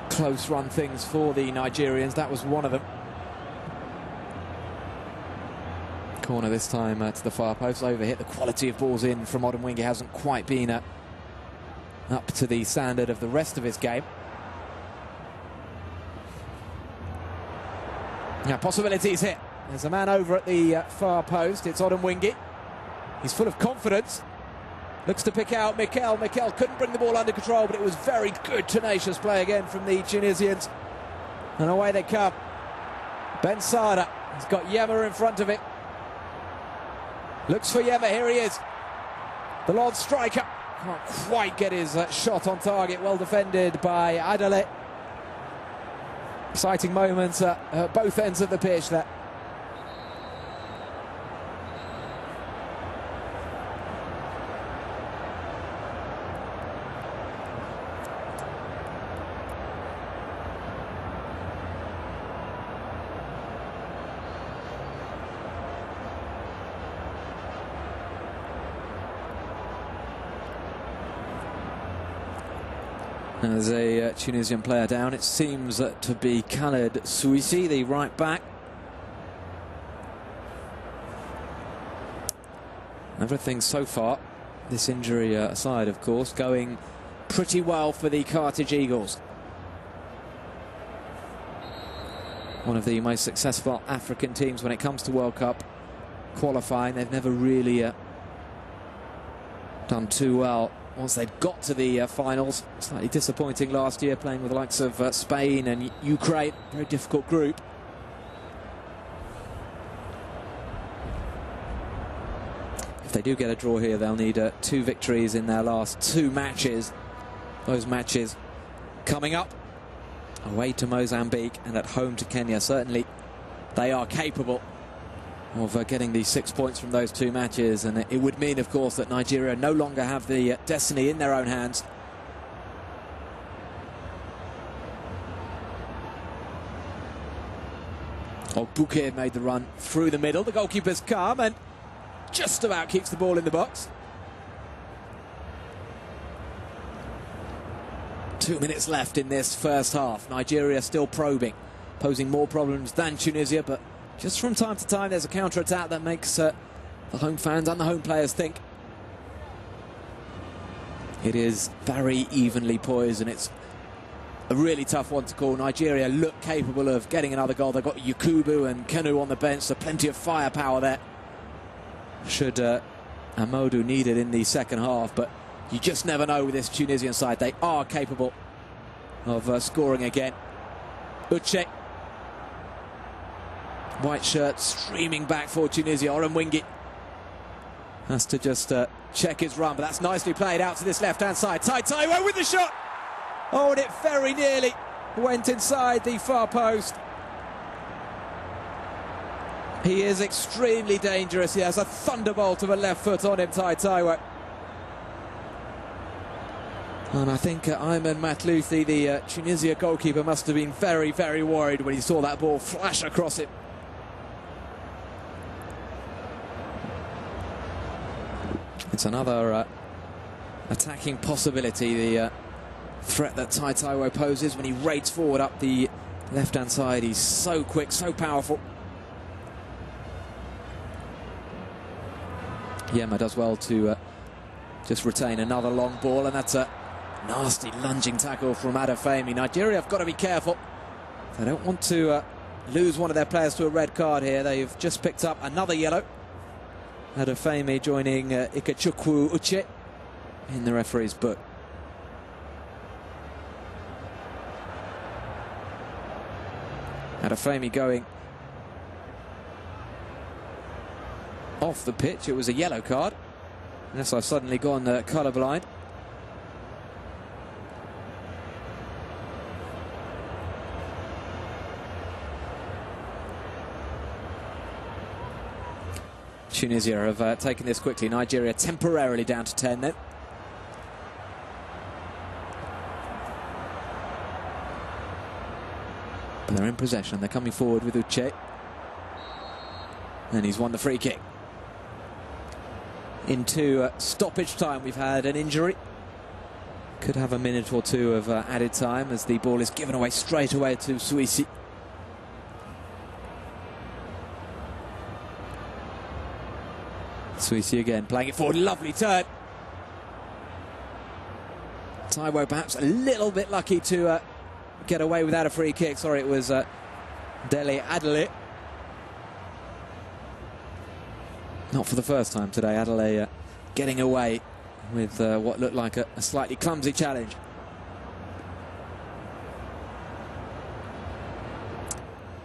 close-run things for the Nigerians. That was one of them. Corner this time to the far post. Overhit. The quality of balls in from Odemwingie hasn't quite been up to the standard of the rest of his game. Now, possibilities here. There's a man over at the far post. It's Odemwingie. He's full of confidence. Looks to pick out Mikel. Mikel couldn't bring the ball under control, but it was very good, tenacious play again from the Tunisians. And away they come. Bensada. He's got Yema in front of it. Looks for Yema. Here he is. The Lord striker. Can't quite get his shot on target. Well defended by Adelaide. Exciting moments at both ends of the pitch there. There's a Tunisian player down. It seems to be Khaled Suisi, the right back. Everything so far, this injury aside, of course, going pretty well for the Carthage Eagles. One of the most successful African teams when it comes to World Cup qualifying. They've never really done too well once they'd got to the finals. Slightly disappointing last year, playing with the likes of Spain and Ukraine. Very difficult group. If they do get a draw here, they'll need 2 victories in their last 2 matches. Those matches coming up away to Mozambique and at home to Kenya. Certainly they are capable of getting the 6 points from those 2 matches, and it would mean, of course, that Nigeria no longer have the destiny in their own hands. Bouquet made the run through the middle. The goalkeeper's calm and just about keeps the ball in the box. 2 minutes left in this first half. Nigeria still probing, posing more problems than Tunisia, but just from time to time there's a counter-attack that makes the home fans and the home players think. It is very evenly poised, and it's a really tough one to call. Nigeria look capable of getting another goal. They've got Yakubu and Kanu on the bench, so plenty of firepower there should Amodu need it in the second half, but you just never know with this Tunisian side. They are capable of scoring again. Uche, white shirt streaming back for Tunisia. Oromwingi has to just check his run, but that's nicely played out to this left-hand side. Taiwo with the shot! Oh, and it very nearly went inside the far post. He is extremely dangerous. He has a thunderbolt of a left foot on him, Taiwo. And I think Ayman Matlouthi, the Tunisia goalkeeper, must have been very, very worried when he saw that ball flash across him. It's another attacking possibility, the threat that Taiwo poses when he raids forward up the left-hand side. He's so quick, so powerful. Yema does well to just retain another long ball, and that's a nasty lunging tackle from Adefemi. Nigeria have got to be careful. They don't want to lose one of their players to a red card here. They've just picked up another yellow. Adefemi joining Ikechukwu Uche in the referee's book. Adefemi going off the pitch. It was a yellow card, unless I've suddenly gone colourblind. Tunisia have taken this quickly. Nigeria temporarily down to 10 then. But they're in possession. They're coming forward with Uche. And he's won the free kick. Into stoppage time, we've had an injury. Could have a minute or two of added time as the ball is given away straight away to Suisi. Suisi again, playing it forward. Lovely turn. Taiwo perhaps a little bit lucky to get away without a free kick. Sorry, it was Dele Adele. Not for the first time today. Adele getting away with what looked like a slightly clumsy challenge.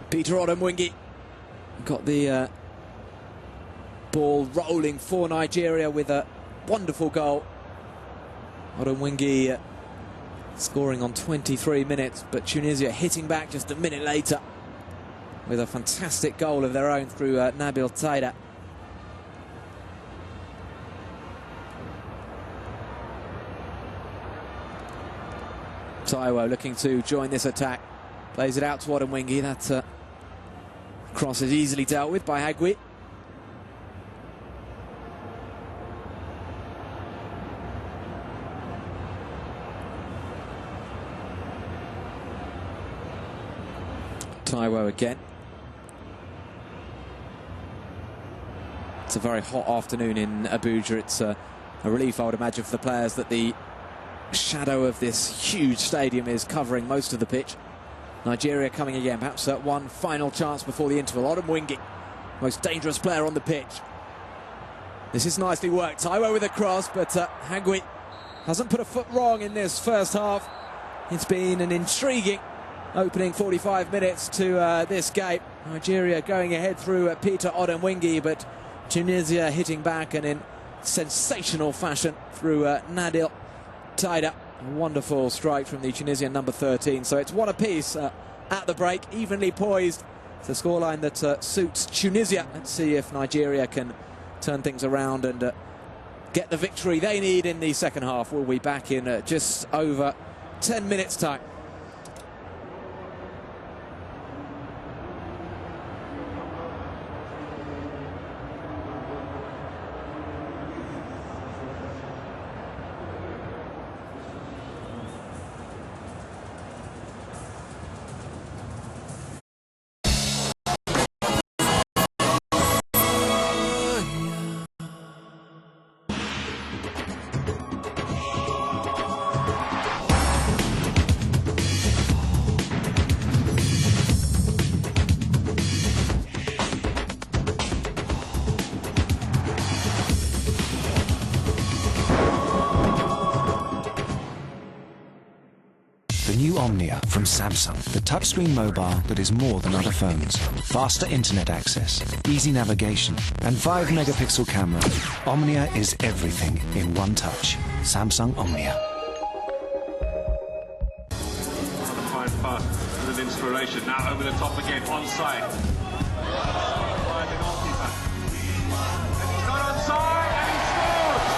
Peter Oromwingi got the ball rolling for Nigeria with a wonderful goal. Oromwingi scoring on 23 minutes, but Tunisia hitting back just a minute later with a fantastic goal of their own through Nabil Taida. Taiwo looking to join this attack. Plays it out to Oromwingi. That cross is easily dealt with by Hagui. Taiwo again. It's a very hot afternoon in Abuja. It's a relief, I would imagine, for the players that the shadow of this huge stadium is covering most of the pitch. Nigeria coming again, perhaps one final chance before the interval. Odemwingie, most dangerous player on the pitch. This is nicely worked. Taiwo with a cross, but Hagui hasn't put a foot wrong in this first half. It's been an intriguing opening 45 minutes to this game. Nigeria going ahead through Peter Odemwingie, but Tunisia hitting back and in sensational fashion through Nadil Taida. A wonderful strike from the Tunisian number 13. So it's one apiece at the break, evenly poised. It's a scoreline that suits Tunisia. Let's see if Nigeria can turn things around and get the victory they need in the second half. We'll be back in just over 10 minutes' time. The new Omnia from Samsung, the touchscreen mobile that is more than other phones. Faster internet access, easy navigation, and 5-megapixel camera. Omnia is everything in one touch. Samsung Omnia. Fine pass with an inspiration. Now over the top again, onside. By the goalkeeper. And he's not onside, and he scores!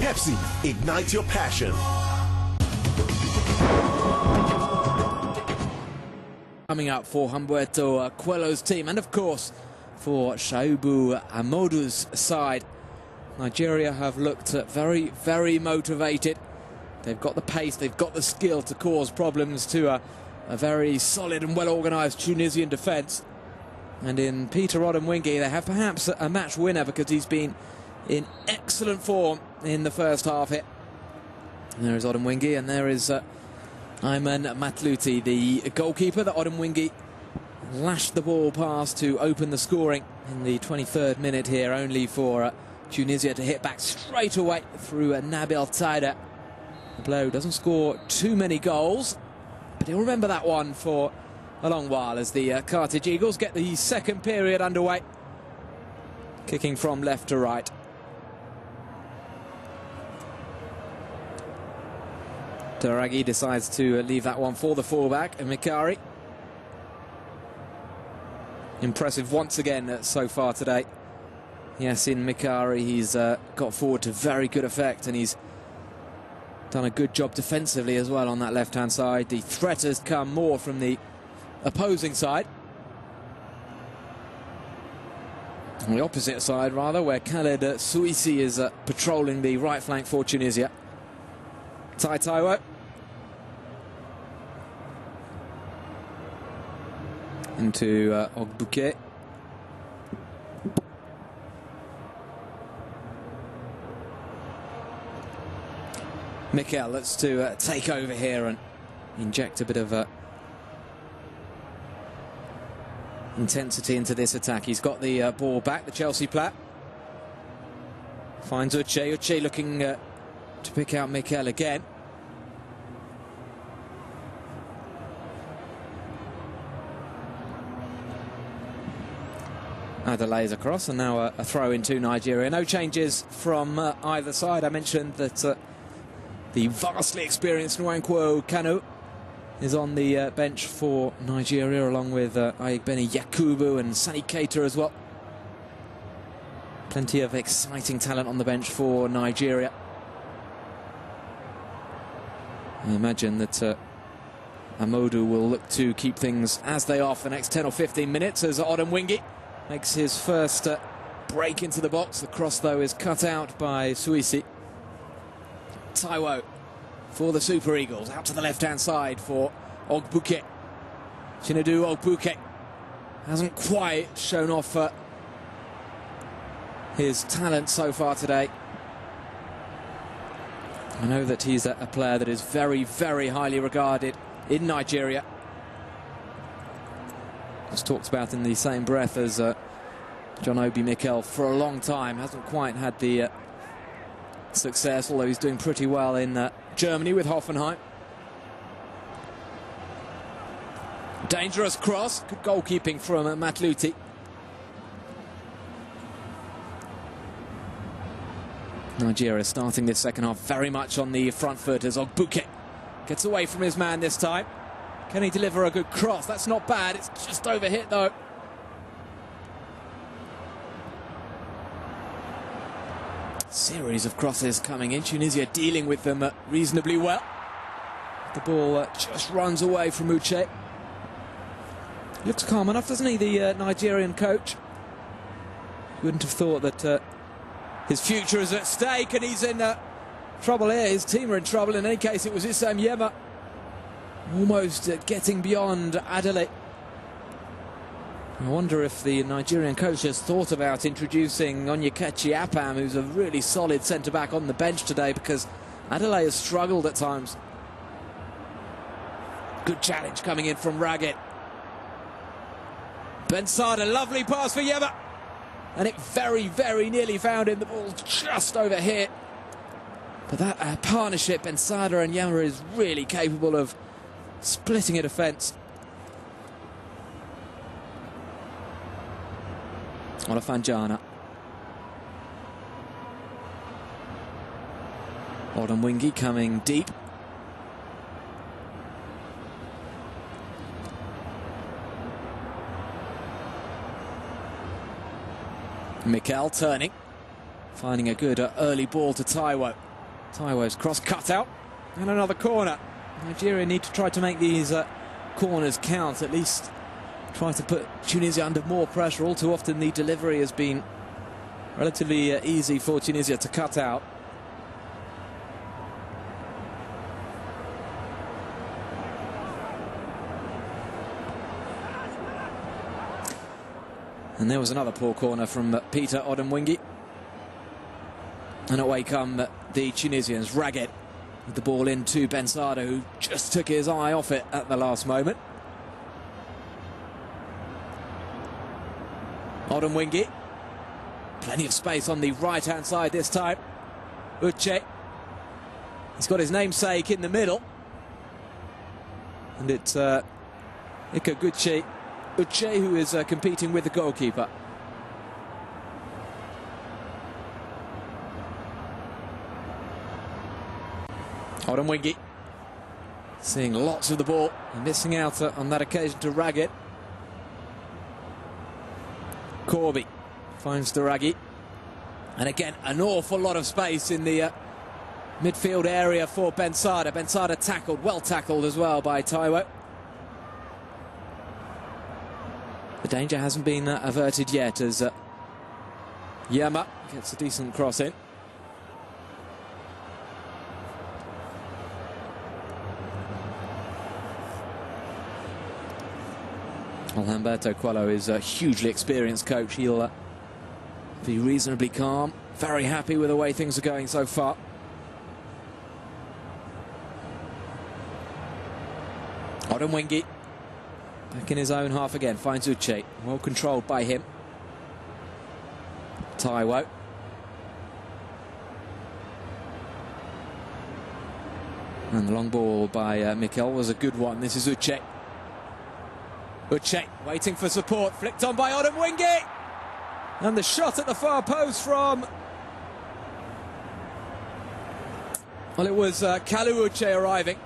Pepsi, ignite your passion. Coming up for Humberto Quello's team, and of course for Shaibu Amodu's side. Nigeria have looked very, very motivated. They've got the pace, they've got the skill to cause problems to a very solid and well-organised Tunisian defence. And in Peter Odemwingie, they have perhaps a match winner because he's been in excellent form in the first half here. And there is Odemwingie, and there is Ayman Matlouti, the goalkeeper that Odemwingie lashed the ball past to open the scoring in the 23rd minute here, only for Tunisia to hit back straight away through Nabil Taida. The blow doesn't score too many goals, but he'll remember that one for a long while as the Carthage Eagles get the second period underway. Kicking from left to right. Daragi decides to leave that one for the fullback, Mikari. Impressive once again so far today. Yasin Mikari, he's got forward to very good effect, and he's done a good job defensively as well on that left-hand side. The threat has come more from the opposing side. On the opposite side, rather, where Khaled Suisi is patrolling the right flank for Tunisia. Taiwo. Into Ogbuke. Mikel looks to take over here and inject a bit of intensity into this attack. He's got the ball back, the Chelsea player. Finds Uche. Uche looking to pick out Mikel again. Adelai's across, and now a throw into Nigeria. No changes from either side. I mentioned that the vastly experienced Nwankwo Kanu is on the bench for Nigeria, along with Ayegbeni Yakubu and Sani Keita as well. Plenty of exciting talent on the bench for Nigeria. I imagine that Amodu will look to keep things as they are for the next 10 or 15 minutes as Odemwingie makes his first break into the box. The cross, though, is cut out by Suisi. Taiwo for the Super Eagles, out to the left-hand side for Ogbuke. Chinedu Ogbuke hasn't quite shown off his talent so far today. I know that he's a player that is very, very highly regarded in Nigeria. Was talked about in the same breath as John Obi Mikel for a long time. Hasn't quite had the success, although he's doing pretty well in Germany with Hoffenheim. Dangerous cross, good goalkeeping from Matluti. Nigeria starting this second half very much on the front foot as Ogbuke gets away from his man this time. Can he deliver a good cross? That's not bad, it's just overhit though. Series of crosses coming in, Tunisia dealing with them reasonably well. The ball just runs away from Uche. Looks calm enough, doesn't he, the Nigerian coach? Wouldn't have thought that his future is at stake, and he's in trouble here. His team are in trouble. In any case, it was Issam Yema almost getting beyond Adelaide. I wonder if the Nigerian coach has thought about introducing Onyekachi Apam, who's a really solid centre-back, on the bench today, because Adelaide has struggled at times. Good challenge coming in from Raggett. Bensada, lovely pass for Yema. And it very, very nearly found him. The ball just overhit. But that partnership, Bensada and Yema, is really capable of splitting a defence. Olafanjana. Odemwingie coming deep. Mikel turning, finding a good early ball to Taiwo. Taiwo's cross cut out, and another corner. Nigeria need to try to make these corners count, at least try to put Tunisia under more pressure. All too often the delivery has been relatively easy for Tunisia to cut out. And there was another poor corner from Peter Odemwingie. And away come the Tunisians. Raggett with the ball into Bensada, who just took his eye off it at the last moment. Odemwingie. Plenty of space on the right-hand side this time. Uche. He's got his namesake in the middle. And it's Ikaguchi Uche who is competing with the goalkeeper. Odemwingie seeing lots of the ball and missing out on that occasion to Raggett. Corby finds Daragi, and again an awful lot of space in the midfield area for Bensada. Bensada tackled, well tackled as well by Taiwo. The danger hasn't been averted yet as Yema gets a decent cross in. Well, Humberto Quello is a hugely experienced coach. He'll be reasonably calm, very happy with the way things are going so far. Odemwingie back in his own half again, finds Uche, well controlled by him. Taiwo. And the long ball by Mikel was a good one. This is Uche. Uche waiting for support, flicked on by Odemwingie. And the shot at the far post from... well, it was Kalu Uche arriving.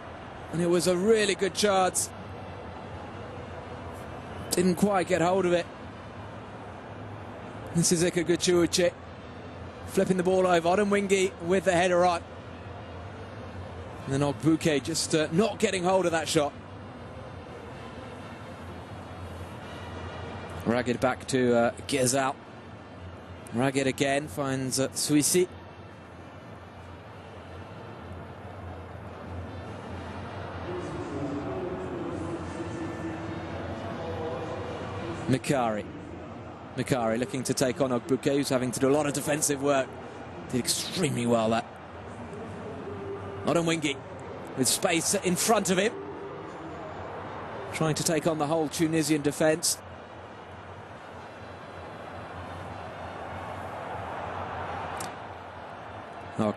And it was a really good chance. Didn't quite get hold of it. This is Ikaguchi Uche flipping the ball over. Odemwingie with the header on. And then Ogbuke just not getting hold of that shot. Ragged back to Gezal. Ragged again, finds Suisi. Mikari looking to take on Ogbuke, who's having to do a lot of defensive work. Did extremely well that. Odemwingie with space in front of him, trying to take on the whole Tunisian defence.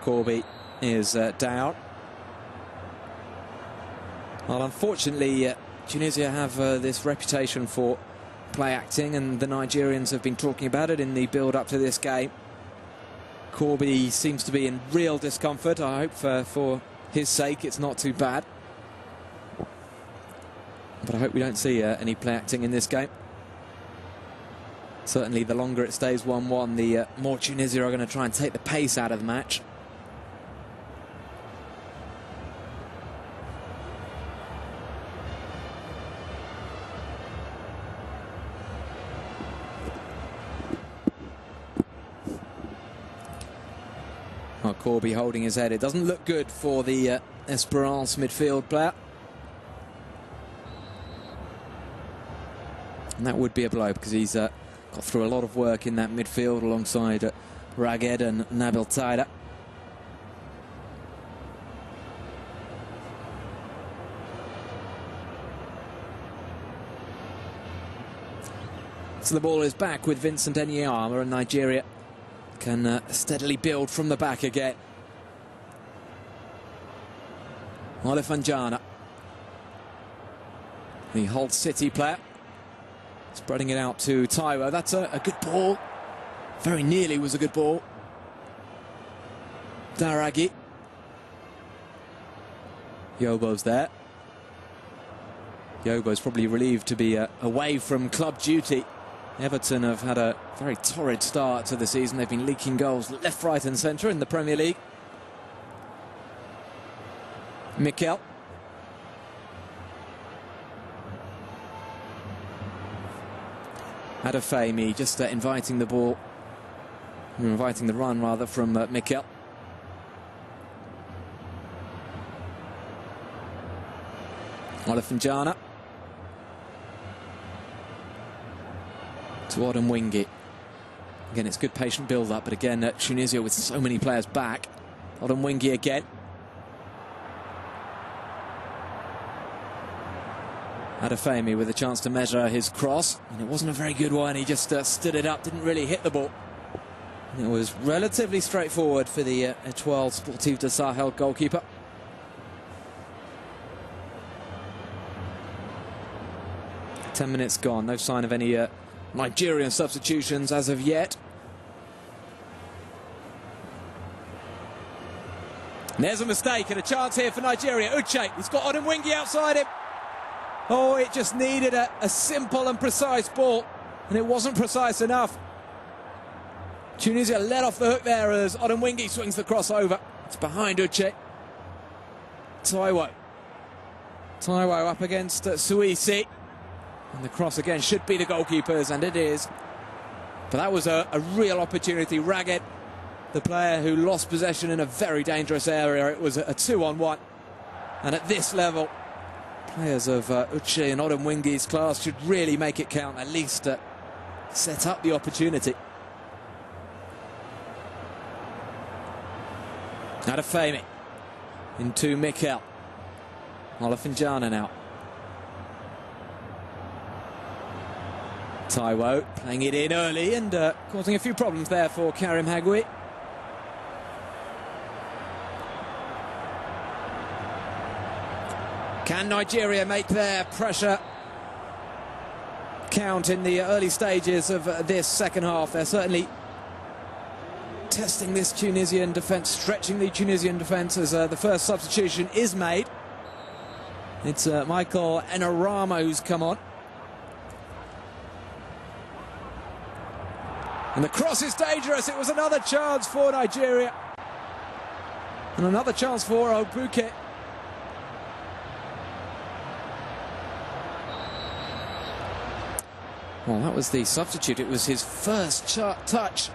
Corby is down. Well, unfortunately, Tunisia have this reputation for play acting, and the Nigerians have been talking about it in the build-up to this game. Corby seems to be in real discomfort. I hope for his sake it's not too bad. But I hope we don't see any play acting in this game. Certainly the longer it stays 1-1, the more Tunisia are going to try and take the pace out of the match. Corby holding his head. It doesn't look good for the Esperance midfield player. And that would be a blow, because he's got through a lot of work in that midfield alongside Ragged and Nabil Taida. So the ball is back with Vincent Enyama, and Nigeria can steadily build from the back again. Olifanjana, the Hull City player, spreading it out to Taiwo. That's a good ball. Very nearly was a good ball. Daragi. Yobo's there. Yobo's probably relieved to be away from club duty. Everton have had a very torrid start to the season. They've been leaking goals left, right and centre in the Premier League. Mikel. Adefemi just inviting the ball, inviting the run rather from Mikel. Olifanjana. To Odemwingie. Again, it's good patient build-up, but again, Tunisia with so many players back. Odemwingie again. Adefemi with a chance to measure his cross, and it wasn't a very good one. He just stood it up, didn't really hit the ball. And it was relatively straightforward for the Etoile Sportive de Sahel goalkeeper. Ten minutes gone, no sign of any Nigerian substitutions as of yet. And there's a mistake and a chance here for Nigeria. Uche, he's got Odemwingie outside him. Oh, it just needed a simple and precise ball, and it wasn't precise enough. Tunisia let off the hook there as Odemwingie swings the cross over. It's behind Uche. Taiwo up against Suisi. And the cross again should be the goalkeeper's, and it is. But that was a real opportunity. Ragged, the player who lost possession in a very dangerous area. It was a 2-on-1. And at this level, players of Uche and Odemwingie's class should really make it count, at least set up the opportunity. Adefemi into Mikel. Olifanjana now. Taiwo playing it in early and causing a few problems there for Karim Hagui. Can Nigeria make their pressure count in the early stages of this second half? They're certainly testing this Tunisian defence, stretching the Tunisian defence as the first substitution is made. It's Michael Enarama who's come on. And the cross is dangerous. It was another chance for Nigeria. And another chance for Ogbuke. Well, that was the substitute. It was his first touch.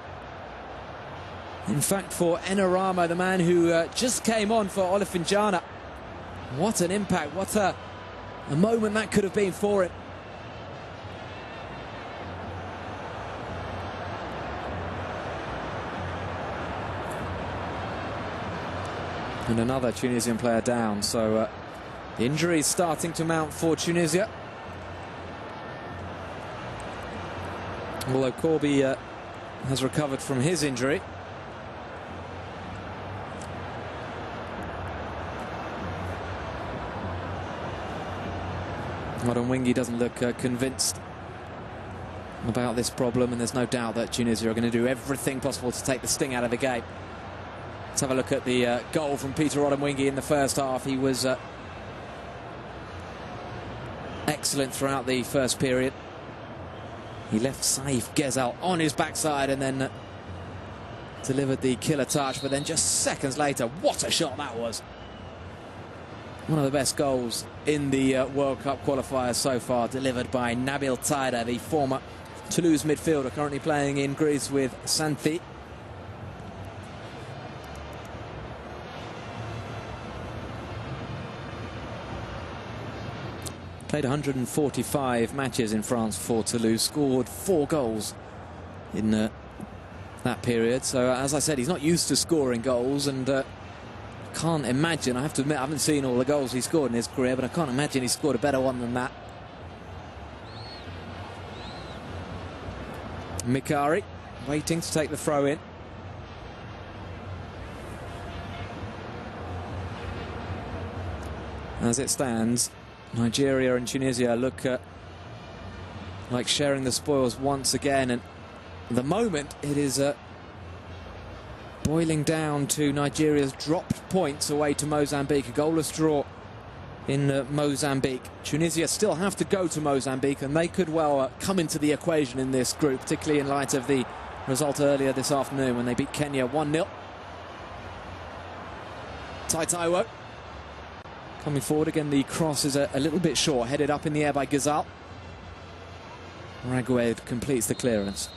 In fact, for Enaramo, the man who just came on for Olifinjana. What an impact, what a moment that could have been for him. And another Tunisian player down, so the injury is starting to mount for Tunisia. Although Corby has recovered from his injury. Wingy doesn't look convinced about this problem, and there's no doubt that Tunisia are going to do everything possible to take the sting out of the game. Let's have a look at the goal from Peter Odemwingie in the first half. He was excellent throughout the first period. He left Saif Ghezal on his backside and then delivered the killer touch, but then just seconds later, what a shot that was. One of the best goals in the World Cup qualifiers so far, delivered by Nabil Taida, the former Toulouse midfielder, currently playing in Greece with Xanthi. Played 145 matches in France for Toulouse, scored 4 goals in that period. So, as I said, he's not used to scoring goals, and can't imagine, I have to admit, I haven't seen all the goals he scored in his career, but I can't imagine he scored a better one than that. Mikari waiting to take the throw in. As it stands, Nigeria and Tunisia look like sharing the spoils once again, and at the moment it is boiling down to Nigeria's dropped points away to Mozambique. A goalless draw in Mozambique. Tunisia still have to go to Mozambique, and they could well come into the equation in this group, particularly in light of the result earlier this afternoon when they beat Kenya 1-0. Taitaiwo coming forward again. The cross is a little bit short, headed up in the air by Ghezal. Ragued completes the clearance.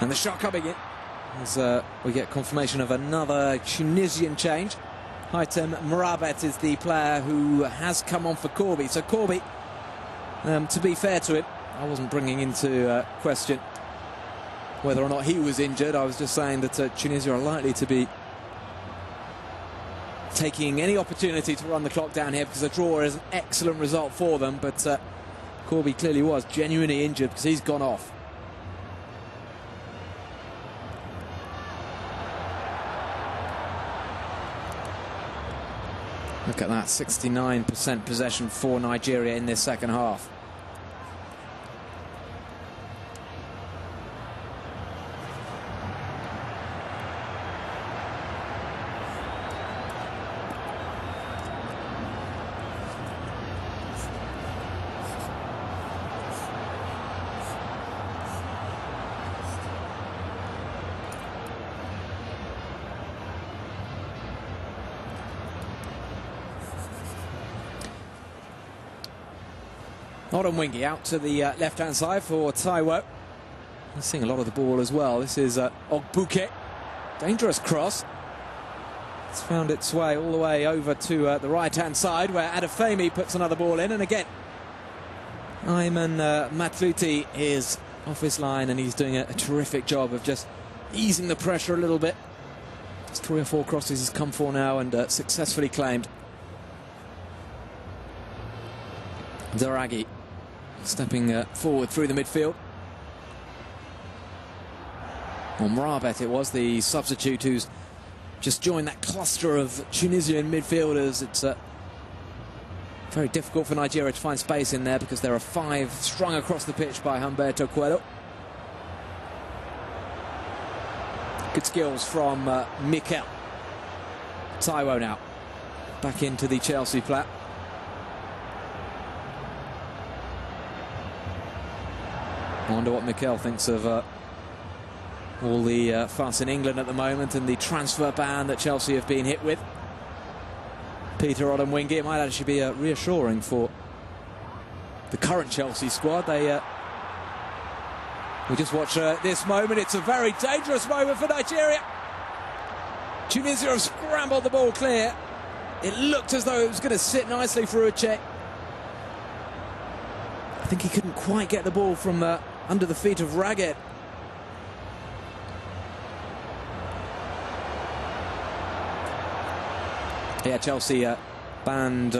And the shot coming in as we get confirmation of another Tunisian change. Haitem Mourabet is the player who has come on for Corby. So Corby, to be fair to him, I wasn't bringing into question whether or not he was injured. I was just saying that Tunisia are likely to be taking any opportunity to run the clock down here, because a draw is an excellent result for them. But Corby clearly was genuinely injured, because he's gone off. Look at that, 69% possession for Nigeria in this second half. Odemwingie out to the left-hand side for Taiwo. He's seeing a lot of the ball as well. This is Ogbuke. Dangerous cross. It's found its way all the way over to the right-hand side, where Adefemi puts another ball in. And again, Ayman Matluti is off his line, and he's doing a terrific job of just easing the pressure a little bit. Just 3 or 4 crosses he's come for now, and successfully claimed. Daragi stepping forward through the midfield. Well, Mourabet it was, the substitute, who's just joined that cluster of Tunisian midfielders. It's very difficult for Nigeria to find space in there, because there are 5 strung across the pitch by Humberto Coelho. Good skills from Mikel. Taiwo now. back into the Chelsea flat. I wonder what Mikel thinks of all the fuss in England at the moment and the transfer ban that Chelsea have been hit with. Peter Odemwingie, it might actually be reassuring for the current Chelsea squad. We just watch this moment. It's a very dangerous moment for Nigeria. Tunisia have scrambled the ball clear. It looked as though it was going to sit nicely for Uche. I think he couldn't quite get the ball from under the feet of Ragged. Yeah, Chelsea banned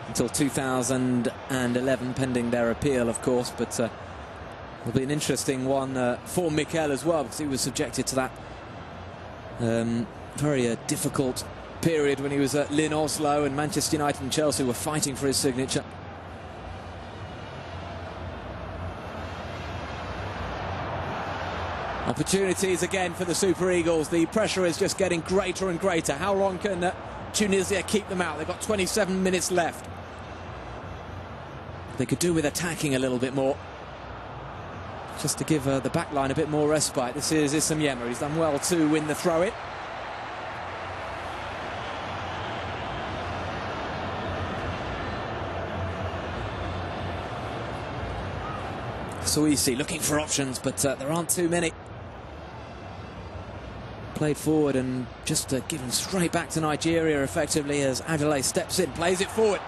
until 2011, pending their appeal, of course, but it'll be an interesting one for Mikel as well, because he was subjected to that very difficult period when he was at Lyn Oslo, and Manchester United and Chelsea were fighting for his signature. Opportunities again for the Super Eagles. The pressure is just getting greater and greater. How long can Tunisia keep them out? They've got 27 minutes left. They could do with attacking a little bit more, just to give the back line a bit more respite. This is Issam Yema. He's done well to win the throw-in. Suisi looking for options, but there aren't too many. Played forward and just given straight back to Nigeria effectively as Adelaide steps in, plays it forward.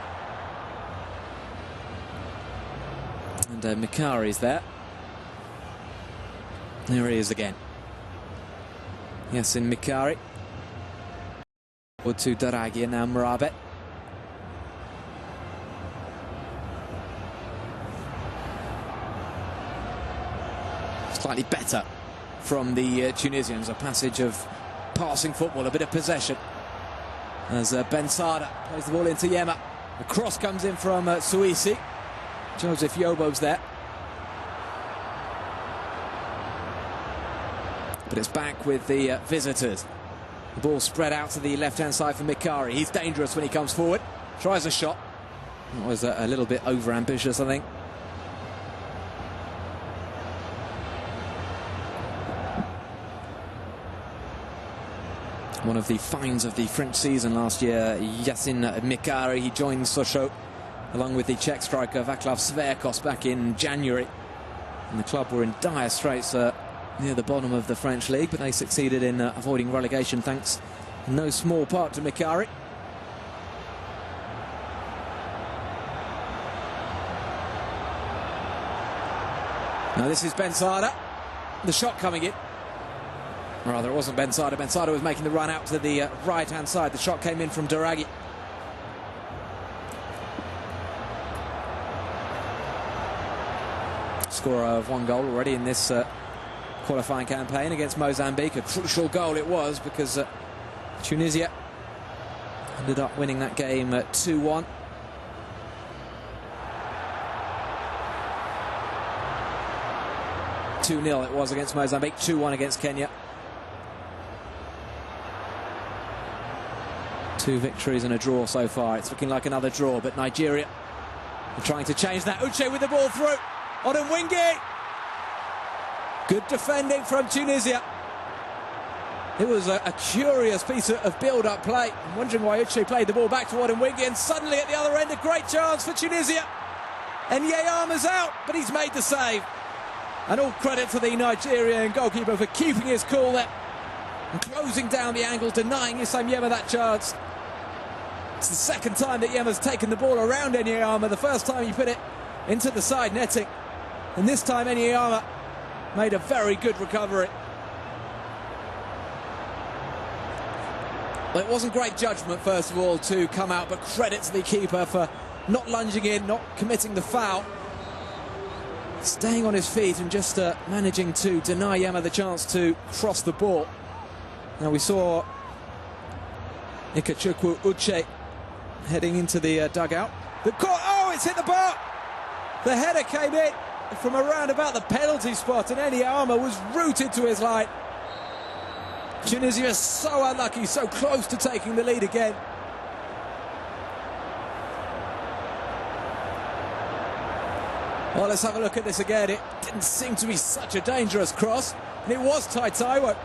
And Mikari's there. There he is again. Yasin Mikari. Forward to Daragi and now Murabe. Slightly better from the Tunisians, a passage of passing football, a bit of possession, as Ben Sada plays the ball into Yema. The cross comes in from Suisi. Joseph Yobo's there, but it's back with the visitors. The ball spread out to the left-hand side for Mikari. He's dangerous when he comes forward. Tries a shot. That was a little bit over-ambitious, I think. One of the finds of the French season last year, Yasin Mikari. He joined Sochaux along with the Czech striker Václav Sverkos back in January. And the club were in dire straits near the bottom of the French league, but they succeeded in avoiding relegation thanks in no small part to Mikari. Now this is Ben Sada. The shot coming in. Or rather, it wasn't Ben Sada. Ben Sada was making the run out to the right-hand side. The shot came in from Daragi. Scorer of one goal already in this qualifying campaign against Mozambique. A crucial goal it was, because Tunisia ended up winning that game 2-1. Two-0 it was against Mozambique, 2-1 against Kenya. 2 victories and a draw so far. It's looking like another draw, but Nigeria are trying to change that. Uche with the ball through. Odemwingie. Good defending from Tunisia. It was a curious piece of build-up play. I'm wondering why Uche played the ball back to Odemwingie, and suddenly at the other end a great chance for Tunisia. And Nyama's out, but he's made the save. And all credit to the Nigerian goalkeeper for keeping his cool there and closing down the angle, denying Issam Yema that chance. It's the second time that Yema's taken the ball around Enyama. The first time he put it into the side netting, and this time Enyama made a very good recovery. Well, it wasn't great judgment, first of all, to come out, but credit to the keeper for not lunging in, not committing the foul, staying on his feet and just managing to deny Yema the chance to cross the ball. Now we saw Ikechukwu Uche heading into the dugout. Oh, it's hit the bar! The header came in from around about the penalty spot, and Enyama was rooted to his line. Tunisia is so unlucky, so close to taking the lead again. Well, let's have a look at this again. It didn't seem to be such a dangerous cross, and it was Taiwo.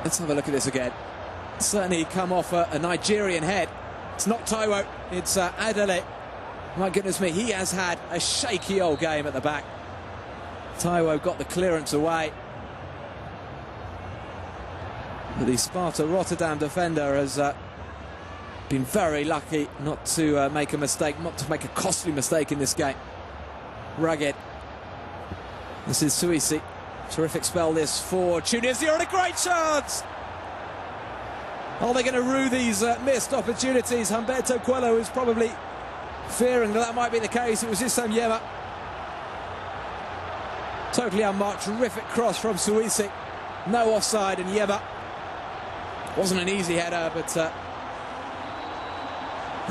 Let's have a look at this again. Certainly come off a Nigerian head. It's not Taiwo, it's Adele. My goodness me, he has had a shaky old game at the back. Taiwo got the clearance away. But the Sparta Rotterdam defender has been very lucky not to make a mistake, not to make a costly mistake in this game. Rugged. This is Suisi. Terrific spell this for Tunisia, and a great chance! Are they going to rue these missed opportunities? Humberto Coelho is probably fearing that might be the case. It was Issam Yema. Totally unmarked, terrific cross from Suisi. No offside, and Yema. Wasn't an easy header, but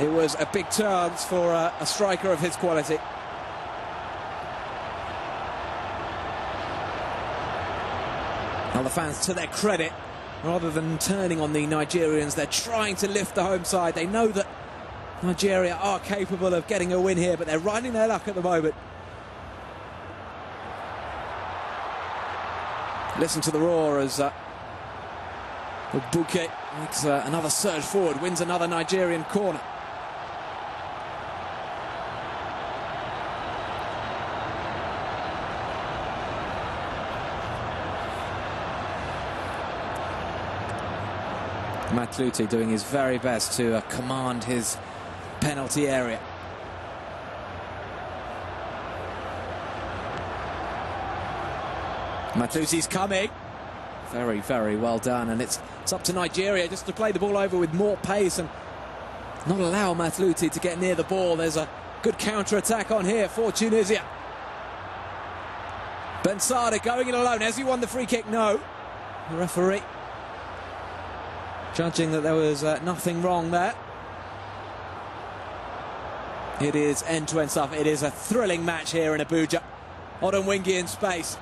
it was a big chance for a striker of his quality. Now the fans, to their credit, rather than turning on the Nigerians, they're trying to lift the home side. They know that Nigeria are capable of getting a win here, but they're riding their luck at the moment. Listen to the roar as Bouquet makes another surge forward, wins another Nigerian corner. Matluti doing his very best to command his penalty area. Matluti's coming. Very, very well done, and it's up to Nigeria just to play the ball over with more pace and not allow Matluti to get near the ball. There's a good counter-attack on here for Tunisia. Bensada going in alone. Has he won the free kick? No. The referee judging that there was nothing wrong there. It is end-to-end stuff. It is a thrilling match here in Abuja. Odemwingie in space.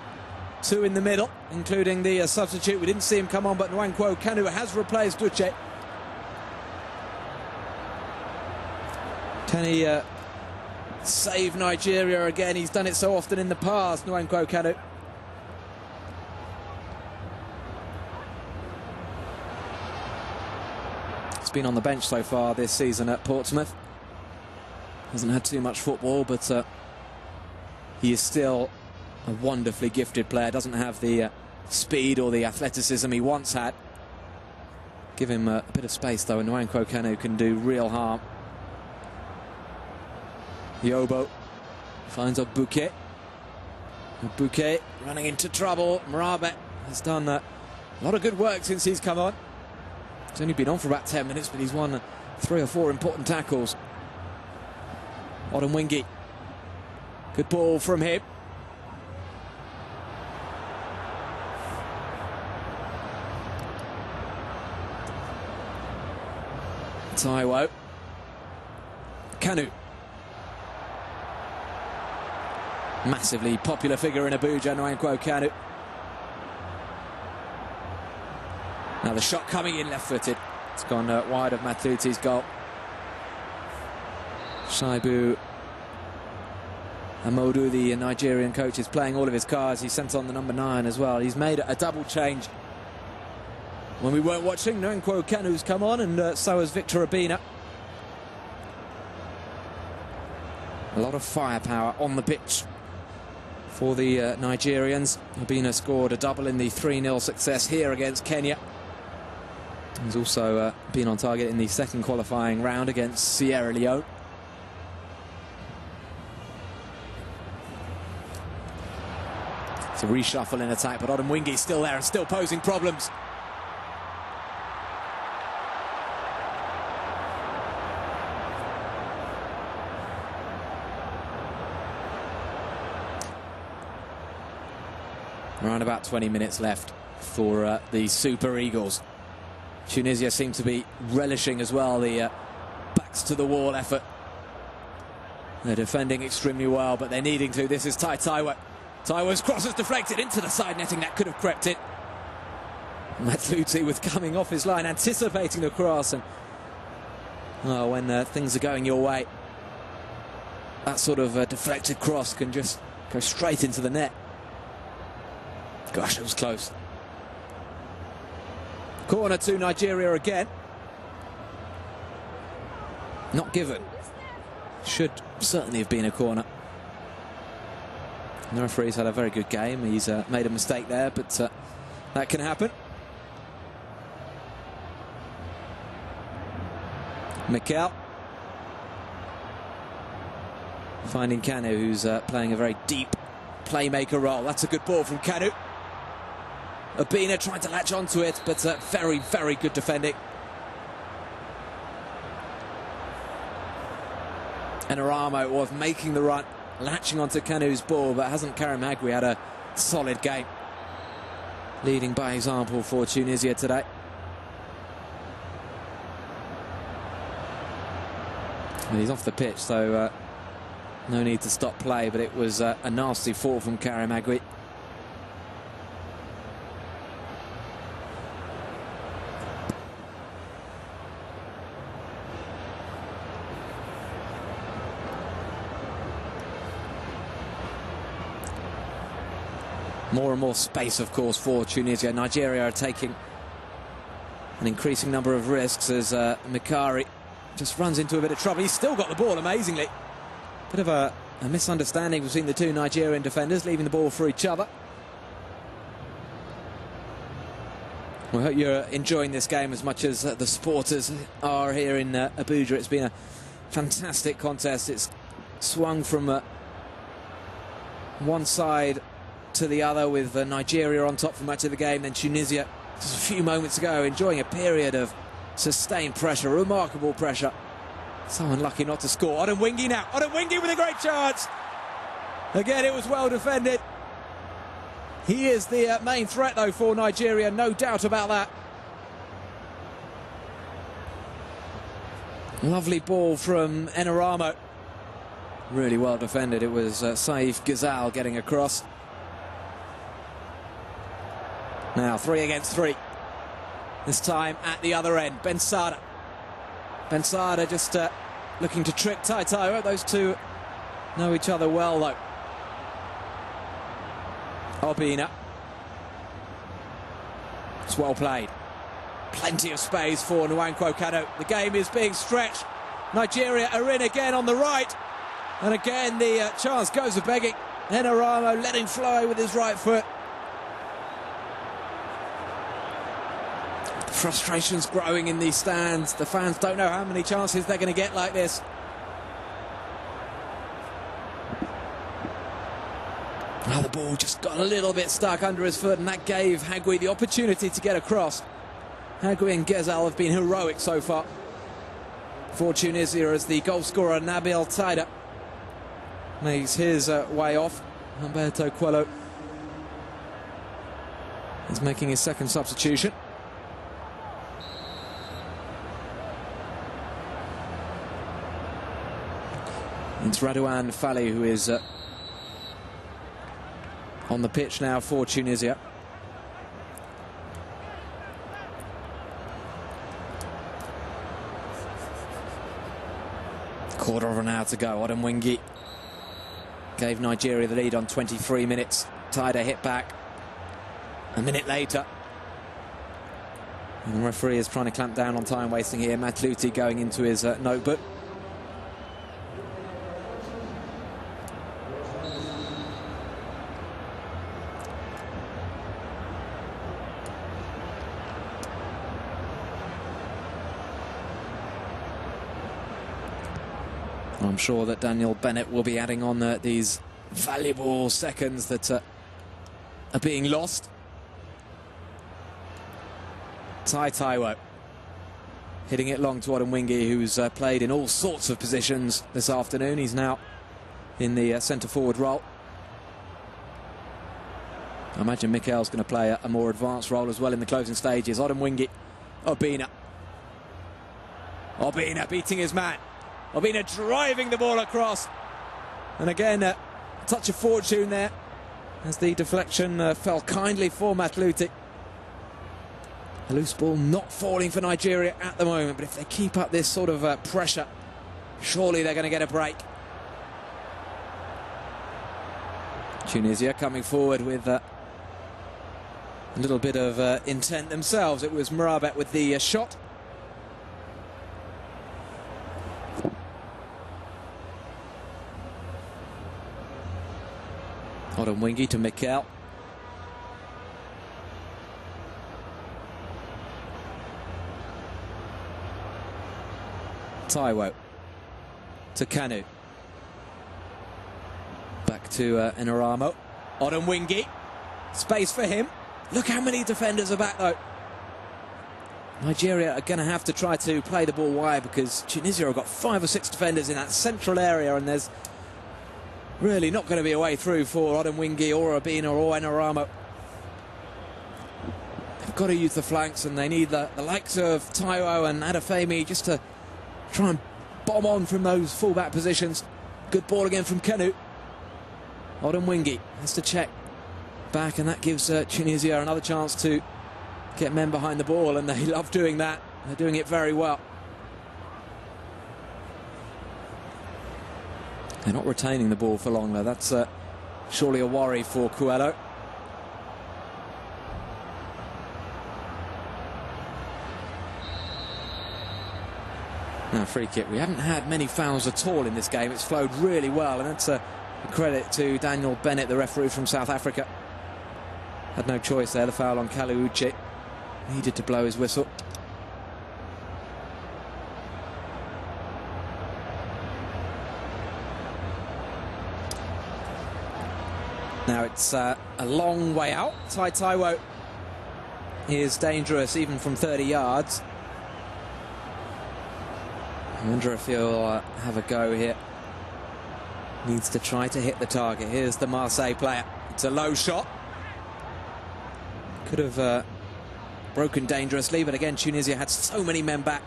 Two in the middle, including the substitute. We didn't see him come on, but Nwankwo Kanu has replaced Duche. Can he save Nigeria again? He's done it so often in the past, Nwankwo Kanu. He's been on the bench so far this season at Portsmouth. Hasn't had too much football, but he is still a wonderfully gifted player. Doesn't have the speed or the athleticism he once had. Give him a bit of space though, and Nwankwo Kanu can do real harm. Yobo finds a Bouquet. Bouquet running into trouble. Marabe has done a lot of good work since he's come on. He's only been on for about 10 minutes, but he's won 3 or 4 important tackles. Odemwingie. Good ball from him. Taiwo. Kanu. Massively popular figure in Abuja, Nwankwo Kanu. Now the shot coming in left-footed. It's gone wide of Matluti's goal. Shaibu Amodu, the Nigerian coach, is playing all of his cards. He sent on the number 9 as well. He's made a double change. When we weren't watching, Nwankwo Kanu's come on, and so has Victor Obina. A lot of firepower on the pitch for the Nigerians. Obina scored a double in the 3-0 success here against Kenya. He's also been on target in the second qualifying round against Sierra Leone. It's a reshuffle in attack, but Odemwingie's still there and still posing problems. Around about 20 minutes left for the Super Eagles. Tunisia seem to be relishing as well the backs to the wall effort. They're defending extremely well, but they're needing to. This is Taiwo. Taiwo's cross is deflected into the side netting. That could have crept in. Matluti with coming off his line, anticipating the cross, and when things are going your way, that sort of deflected cross can just go straight into the net. Gosh, it was close. Corner to Nigeria again. Not given. Should certainly have been a corner. The referee's had a very good game. He's made a mistake there, but that can happen. Mikel finding Kanu, who's playing a very deep playmaker role. That's a good ball from Kanu. Obina trying to latch onto it, but very, very good defending. And Aramo was making the run, latching onto Kanu's ball, but hasn't Karim Hagui had a solid game? Leading by example for Tunisia today. And he's off the pitch, so no need to stop play, but it was a nasty fall from Karim Hagui. More and more space, of course, for Tunisia. Nigeria are taking an increasing number of risks as Mikari just runs into a bit of trouble. He's still got the ball, amazingly. Bit of a misunderstanding between the two Nigerian defenders, leaving the ball for each other. We hope you're enjoying this game as much as the supporters are here in Abuja. It's been a fantastic contest. It's swung from one side to the other, with Nigeria on top for much of the game, then Tunisia just a few moments ago enjoying a period of sustained pressure, remarkable pressure. So unlucky not to score. Odemwingie now. Odemwingie with a great chance. Again, it was well defended. He is the main threat, though, for Nigeria, no doubt about that. Lovely ball from Enaramo. Really well defended. It was Saif Ghazal getting across. Now 3 against 3. This time at the other end. Bensada. Bensada just looking to trick Tai. Those two know each other well, though. Obina. It's well played. Plenty of space for Nwankwo Kanu. The game is being stretched. Nigeria are in again on the right. And again the chance goes a begging. Enaramo letting fly with his right foot. Frustration's growing in these stands. The fans don't know how many chances they're going to get like this. Now the ball just got a little bit stuck under his foot, and that gave Hagui the opportunity to get across. Hagui and Ghazal have been heroic so far for Tunisia, as the goal scorer Nabil Taida makes his way off. Humberto Quello is making his second substitution. It's Radouane Fali who is on the pitch now for Tunisia. Quarter of an hour to go. Odemwingie gave Nigeria the lead on 23 minutes. Taida hit back a minute later. And the referee is trying to clamp down on time wasting here. Matluti going into his notebook. I'm sure that Daniel Bennett will be adding on these valuable seconds that are being lost. Taiwo hitting it long to Odemwingie, who's played in all sorts of positions this afternoon. He's now in the centre-forward role. I imagine Mikel's going to play a more advanced role as well in the closing stages. Odemwingie, Obina beating his man. Obina driving the ball across. And again, a touch of fortune there as the deflection fell kindly for Matluti. A loose ball not falling for Nigeria at the moment, but if they keep up this sort of pressure, surely they're going to get a break. Tunisia coming forward with a little bit of intent themselves. It was Bmlabet with the shot. Odemwingie to Mikel. Taiwo to Kanu. Back to Enaramo. Odemwingie. Space for him. Look how many defenders are back though. Nigeria are going to have to try to play the ball wide because Tunisia have got 5 or 6 defenders in that central area, and there's really not going to be a way through for Odemwingie or Obina or Enaramo. They've got to use the flanks, and they need the likes of Taiwo and Adefemi just to try and bomb on from those fullback positions. Good ball again from Kanu. Odemwingie has to check back, and that gives Tunisia another chance to get men behind the ball, and they love doing that. They're doing it very well. They're not retaining the ball for long though. That's surely a worry for Coelho. Now free kick. We haven't had many fouls at all in this game. It's flowed really well, and that's a credit to Daniel Bennett, the referee from South Africa. Had no choice there. The foul on Kaluuche. Needed to blow his whistle. Now it's a long way out. Taiwo is dangerous even from 30 yards. I wonder if he'll have a go here. Needs to try to hit the target. Here's the Marseille player. It's a low shot. Could have broken dangerously, but again Tunisia had so many men back.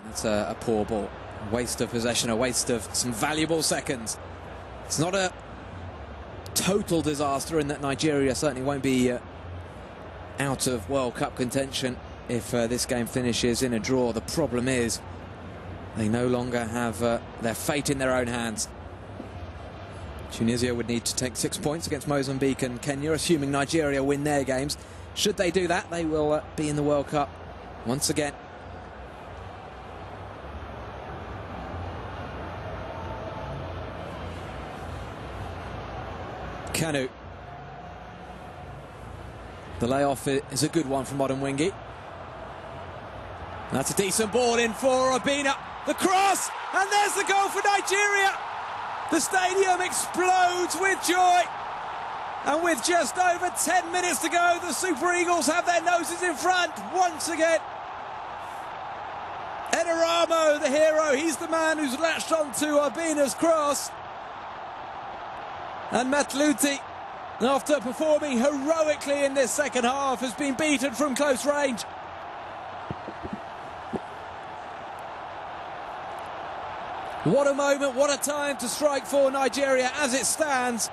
That's a poor ball. A waste of possession, a waste of some valuable seconds. It's not a total disaster in that Nigeria certainly won't be out of World Cup contention if this game finishes in a draw. The problem is they no longer have their fate in their own hands. Tunisia would need to take 6 points against Mozambique and Kenya, assuming Nigeria win their games. Should they do that, they will be in the World Cup once again. Kanu. The layoff is a good one from Odemwingie. That's a decent ball in for Obina. The cross, and there's the goal for Nigeria. The stadium explodes with joy. And with just over 10 minutes to go, the Super Eagles have their noses in front once again. Enaramo, the hero, he's the man who's latched onto Obina's cross. And Matluti, after performing heroically in this second half, has been beaten from close range. What a moment, what a time to strike for Nigeria. As it stands,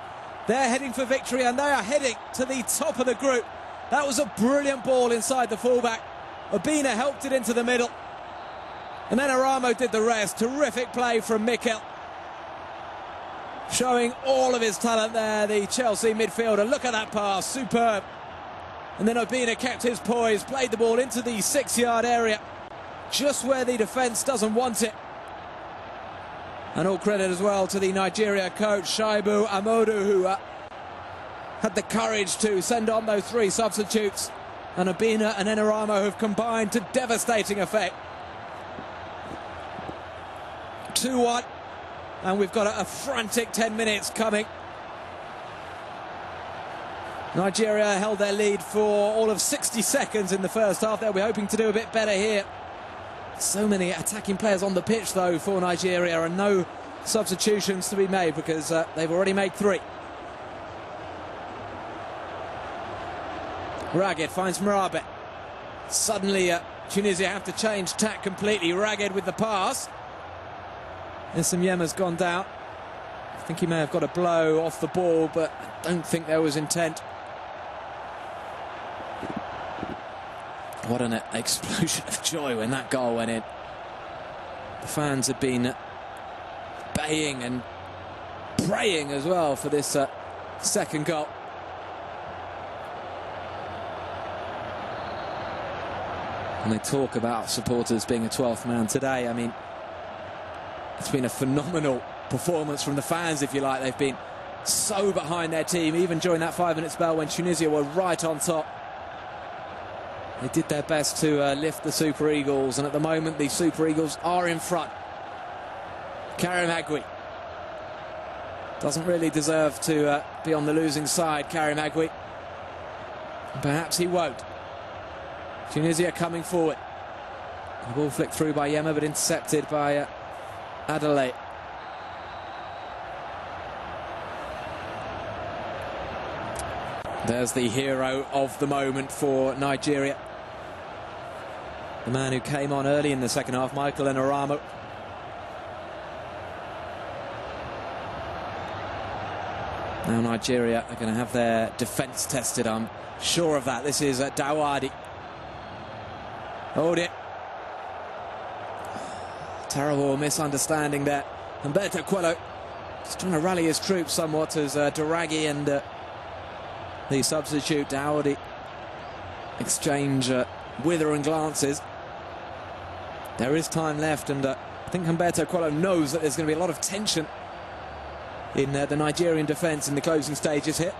they're heading for victory, and they are heading to the top of the group. That was a brilliant ball inside the fullback. Obina helped it into the middle, and then Enaramo did the rest. Terrific play from Mikel, showing all of his talent there, the Chelsea midfielder. Look at that pass, superb. And then Obina kept his poise, played the ball into the 6-yard area, just where the defence doesn't want it. And all credit as well to the Nigeria coach, Shaibu Amodu, who had the courage to send on those 3 substitutes. And Obina and Enaramo have combined to devastating effect. 2-1. And we've got a frantic 10 minutes coming. Nigeria held their lead for all of 60 seconds in the first half. They'll be hoping to do a bit better here. So many attacking players on the pitch, though, for Nigeria, and no substitutions to be made because they've already made 3. Ragged finds Bmlabet. Suddenly, Tunisia have to change tack completely. Ragged with the pass. Nsanyema's gone down. I think he may have got a blow off the ball, but I don't think there was intent. What an explosion of joy when that goal went in. The fans have been baying and praying as well for this second goal. And they talk about supporters being a 12th man today. I mean, it's been a phenomenal performance from the fans, if you like. They've been so behind their team, even during that 5-minute spell when Tunisia were right on top. They did their best to lift the Super Eagles, and at the moment the Super Eagles are in front. Karim Agui doesn't really deserve to be on the losing side, Karim Agui. Perhaps he won't. Tunisia coming forward. The ball flicked through by Yema, but intercepted by Adelaide. There's the hero of the moment for Nigeria. The man who came on early in the second half, Michael Enaramo. Now Nigeria are going to have their defence tested, I'm sure of that. This is Dawadi. Hold it. Terrible misunderstanding there. Humberto Quello just trying to rally his troops somewhat as Daragi and the substitute Dawadi exchange withering glances. There is time left, and I think Humberto Quello knows that there's going to be a lot of tension in the Nigerian defence in the closing stages here.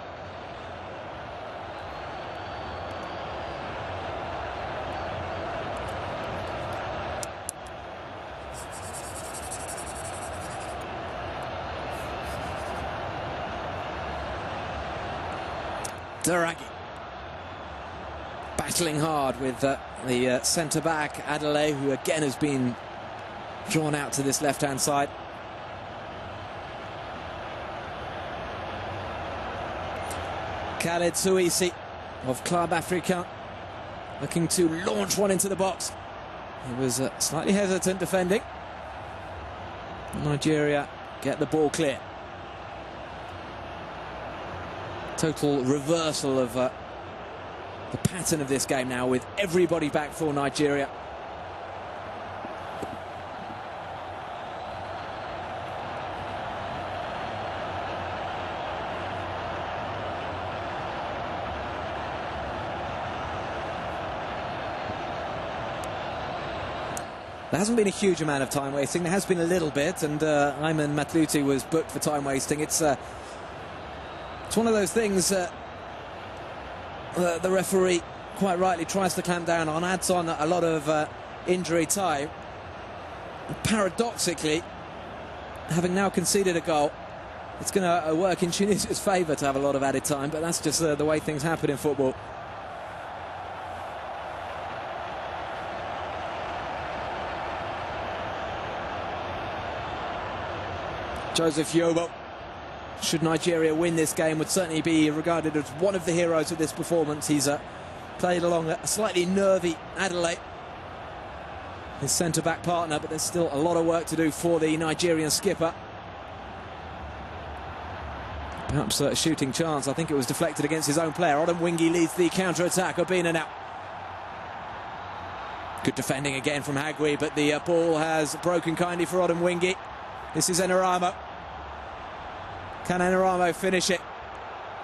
Daragi battling hard with the centre-back Adelaide, who again has been drawn out to this left-hand side. Khaled Suisi of Club Africain looking to launch one into the box. He was slightly hesitant defending. Nigeria get the ball clear. Total reversal of the pattern of this game now, with everybody back for Nigeria. There hasn't been a huge amount of time wasting. There has been a little bit, and Ayman Matlouti was booked for time wasting. It's one of those things the referee quite rightly tries to clamp down on, adds on a lot of injury time. And paradoxically, having now conceded a goal, it's going to work in Tunisia's favour to have a lot of added time, but that's just the way things happen in football. Joseph Yobo, should Nigeria win this game, would certainly be regarded as one of the heroes of this performance. He's played along a slightly nervy Adelaide, his centre-back partner, but there's still a lot of work to do for the Nigerian skipper. Perhaps a shooting chance. I think it was deflected against his own player. Odemwingie leads the counter-attack. Obina now. Good defending again from Hagui, but the ball has broken kindly for Odemwingie. This is Enaramo. Can Enaramo finish it?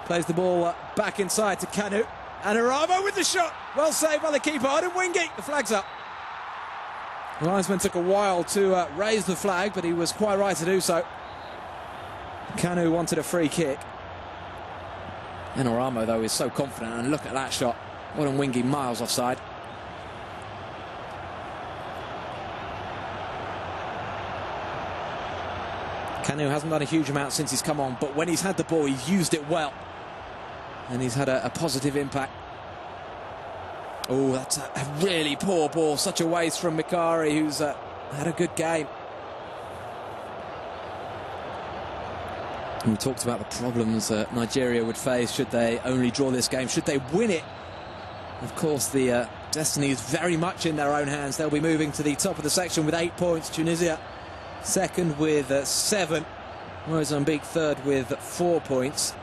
Plays the ball back inside to Kanu. Enaramo with the shot. Well saved by the keeper. Odemwingie. The flag's up. The linesman took a while to raise the flag, but he was quite right to do so. Kanu wanted a free kick. Enaramo, though, is so confident, and look at that shot. Odemwingie miles offside. Kanu hasn't done a huge amount since he's come on, but when he's had the ball, he's used it well. And he's had a positive impact. Oh, that's a really poor ball. Such a waste from Mikari, who's had a good game. And we talked about the problems Nigeria would face should they only draw this game. Should they win it, of course, the destiny is very much in their own hands. They'll be moving to the top of the section with 8 points. Tunisia second with 7. Mozambique third with 4 points.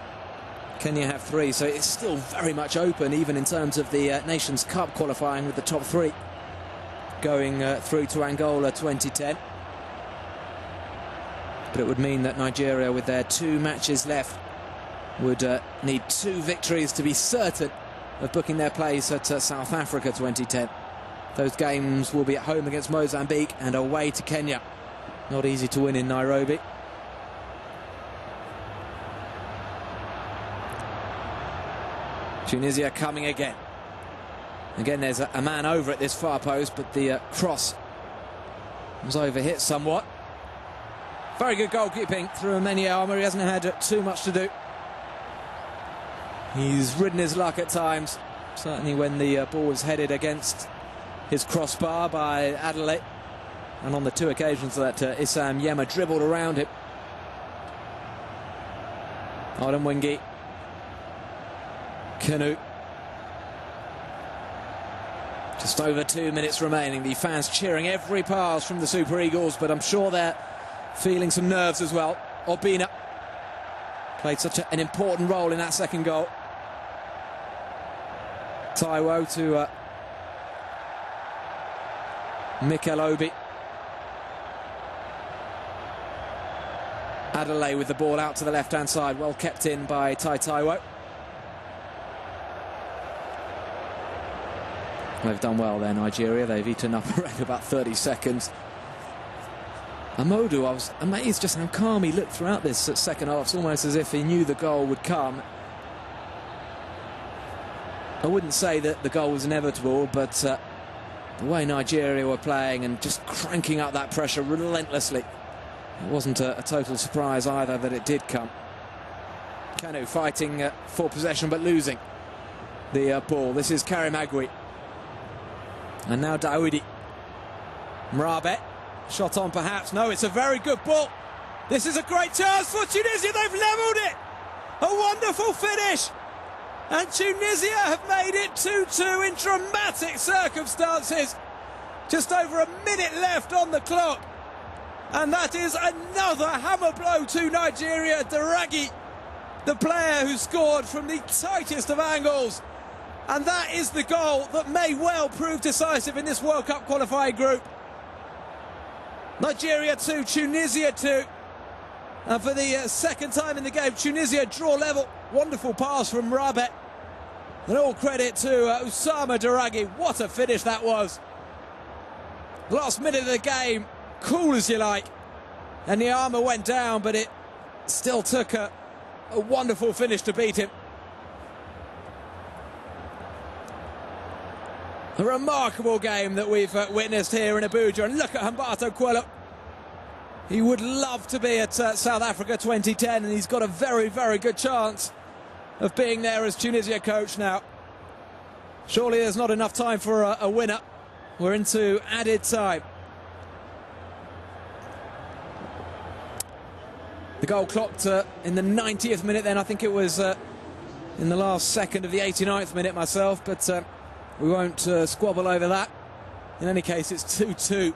Kenya have 3, so it's still very much open, even in terms of the Nations Cup qualifying, with the top 3 going through to Angola 2010. But it would mean that Nigeria, with their 2 matches left, would need 2 victories to be certain of booking their place at South Africa 2010. Those games will be at home against Mozambique and away to Kenya. Not easy to win in Nairobi. Tunisia coming again. Again, there's a man over at this far post, but the cross was overhit somewhat. Very good goalkeeping through Nyama. He hasn't had too much to do. He's ridden his luck at times, certainly when the ball was headed against his crossbar by Adelaide, and on the 2 occasions that Issam Yema dribbled around him. Odemwingie, Kanu. Just over 2 minutes remaining. The fans cheering every pass from the Super Eagles, but I'm sure they're feeling some nerves as well. Obina played such an important role in that second goal. Taiwo to Mikel Obi. Adelaide with the ball out to the left-hand side, well kept in by Taiwo. They've done well there, Nigeria. They've eaten up around about 30 seconds. Amodu, I was amazed just how calm he looked throughout this second half. It's almost as if he knew the goal would come. I wouldn't say that the goal was inevitable, but the way Nigeria were playing and just cranking up that pressure relentlessly, it wasn't a total surprise either that it did come. Kanu fighting for possession but losing the ball. This is Karim Agui. And now Daoudi. Mrabe. Shot on perhaps. No, it's a very good ball. This is a great chance for Tunisia. They've levelled it. A wonderful finish. And Tunisia have made it 2-2 in dramatic circumstances. Just over a minute left on the clock. And that is another hammer blow to Nigeria. Daragi, the player who scored from the tightest of angles. And that is the goal that may well prove decisive in this World Cup qualifying group. Nigeria 2, Tunisia 2. And for the second time in the game, Tunisia draw level. Wonderful pass from Mrabe. And all credit to Osama Daragi. What a finish that was. Last minute of the game, cool as you like. And Nyama went down, but it still took a wonderful finish to beat him. A remarkable game that we've witnessed here in Abuja. And look at Humberto Coelho. He would love to be at South Africa 2010, and he's got a very, very good chance of being there as Tunisia coach now. Surely there's not enough time for a winner. We're into added time. The goal clocked in the 90th minute then. I think it was in the last second of the 89th minute myself, but we won't squabble over that. In any case, it's 2-2.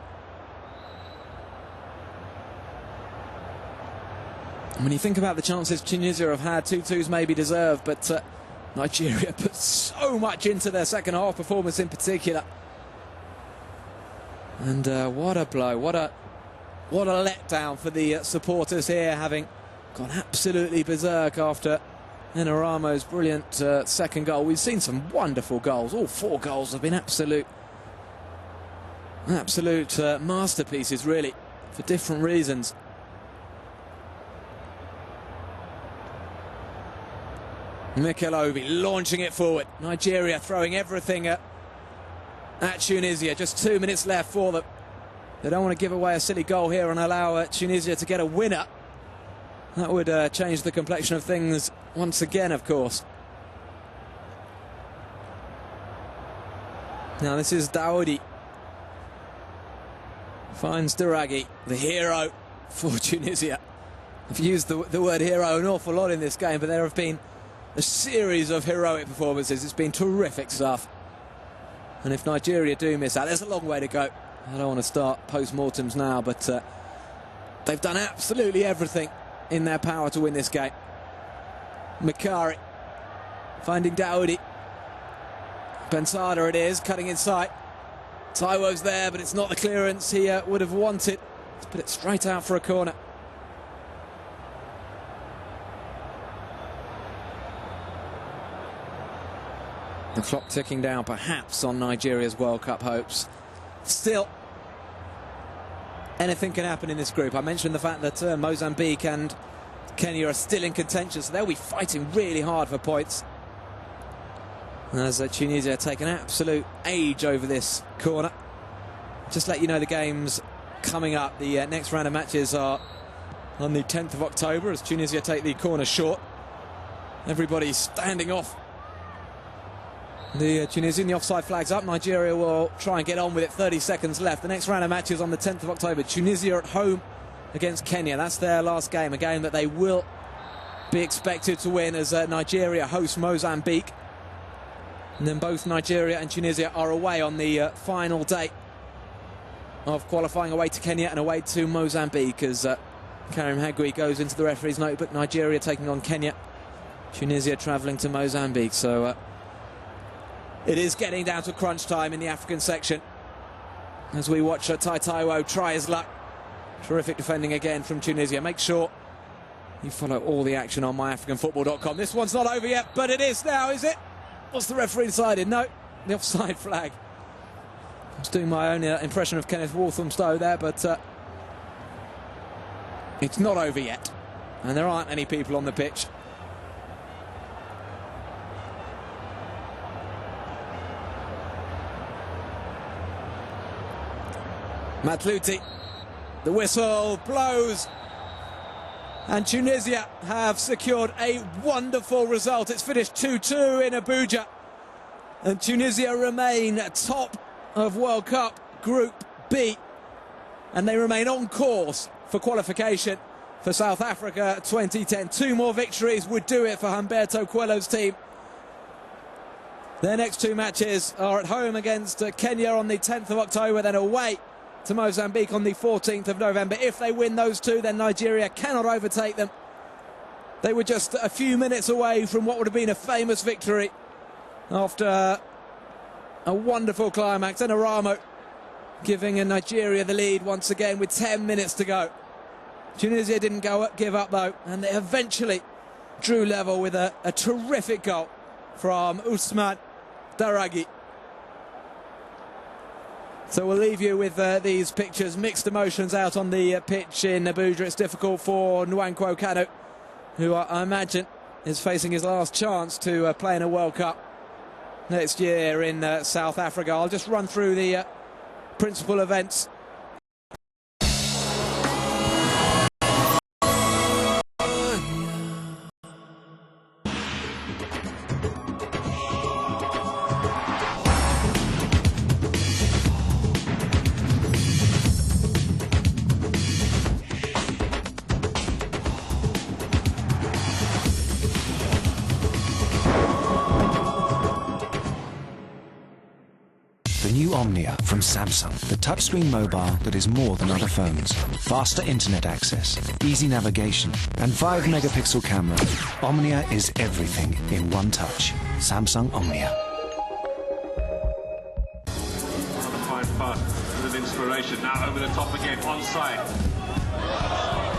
When you think about the chances Tunisia have had, 2-2s maybe deserved, but Nigeria put so much into their second half performance in particular. And what a blow, what a letdown for the supporters here, having gone absolutely berserk after Enaramo's brilliant second goal. We've seen some wonderful goals. All 4 goals have been absolute masterpieces, really, for different reasons. Mikel Obi launching it forward. Nigeria throwing everything at Tunisia. Just 2 minutes left for them. They don't want to give away a silly goal here and allow Tunisia to get a winner. That would change the complexion of things once again, of course. Now this is Daoudi. Finds Daragi, the hero for Tunisia. I've used the word hero an awful lot in this game, but there have been a series of heroic performances. It's been terrific stuff. And if Nigeria do miss out, there's a long way to go. I don't want to start post-mortems now, but they've done absolutely everything in their power to win this game. Mikari finding Daoudi. Bensada it is, cutting inside. Taiwo's there, but it's not the clearance he would have wanted. Let's put it straight out for a corner. The clock ticking down perhaps on Nigeria's World Cup hopes. Still, anything can happen in this group. I mentioned the fact that Mozambique and Kenya are still in contention, so they'll be fighting really hard for points. As Tunisia take an absolute age over this corner. Just let you know the games coming up. The next round of matches are on the 10th of October as Tunisia take the corner short. Everybody's standing off. The Tunisian, the offside flag's up. Nigeria will try and get on with it. 30 seconds left. The next round of matches on the 10th of October. Tunisia at home against Kenya. That's their last game, a game that they will be expected to win as Nigeria hosts Mozambique. And then both Nigeria and Tunisia are away on the final day of qualifying, away to Kenya and away to Mozambique as Karim Hagui goes into the referee's notebook. Nigeria taking on Kenya, Tunisia travelling to Mozambique. So it is getting down to crunch time in the African section as we watch Tai Taiwo try his luck. Terrific defending again from Tunisia. Make sure you follow all the action on myafricanfootball.com. This one's not over yet, but it is now, is it? What's the referee decided? No, the offside flag. I was doing my own impression of Kenneth Walthamstow there, but it's not over yet. And there aren't any people on the pitch. Matlouti, the whistle blows. And Tunisia have secured a wonderful result. It's finished 2-2 in Abuja. And Tunisia remain top of World Cup Group B. And they remain on course for qualification for South Africa 2010. 2 more victories would do it for Humberto Coelho's team. Their next 2 matches are at home against Kenya on the 10th of October, then away to Mozambique on the 14th of November. If they win those 2, then Nigeria cannot overtake them. They were just a few minutes away from what would have been a famous victory after a wonderful climax. And Aramo giving Nigeria the lead once again with 10 minutes to go. Tunisia didn't give up though, and they eventually drew level with a terrific goal from Ousmane Daragi. So we'll leave you with these pictures. Mixed emotions out on the pitch in Abuja. It's difficult for Nwankwo Kanu, who I imagine is facing his last chance to play in a World Cup next year in South Africa. I'll just run through the principal events. The new Omnia from Samsung, the touchscreen mobile that is more than other phones. Faster internet access, easy navigation, and 5-megapixel camera. Omnia is everything in one touch. Samsung Omnia. Another fine pass with an inspiration. Now over the top again, onside.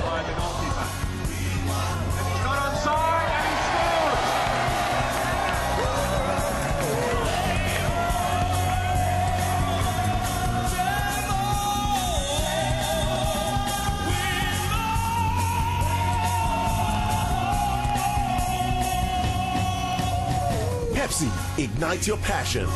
By the goalkeeper. And he's not onside, and he scores! Pepsi, ignite your passion.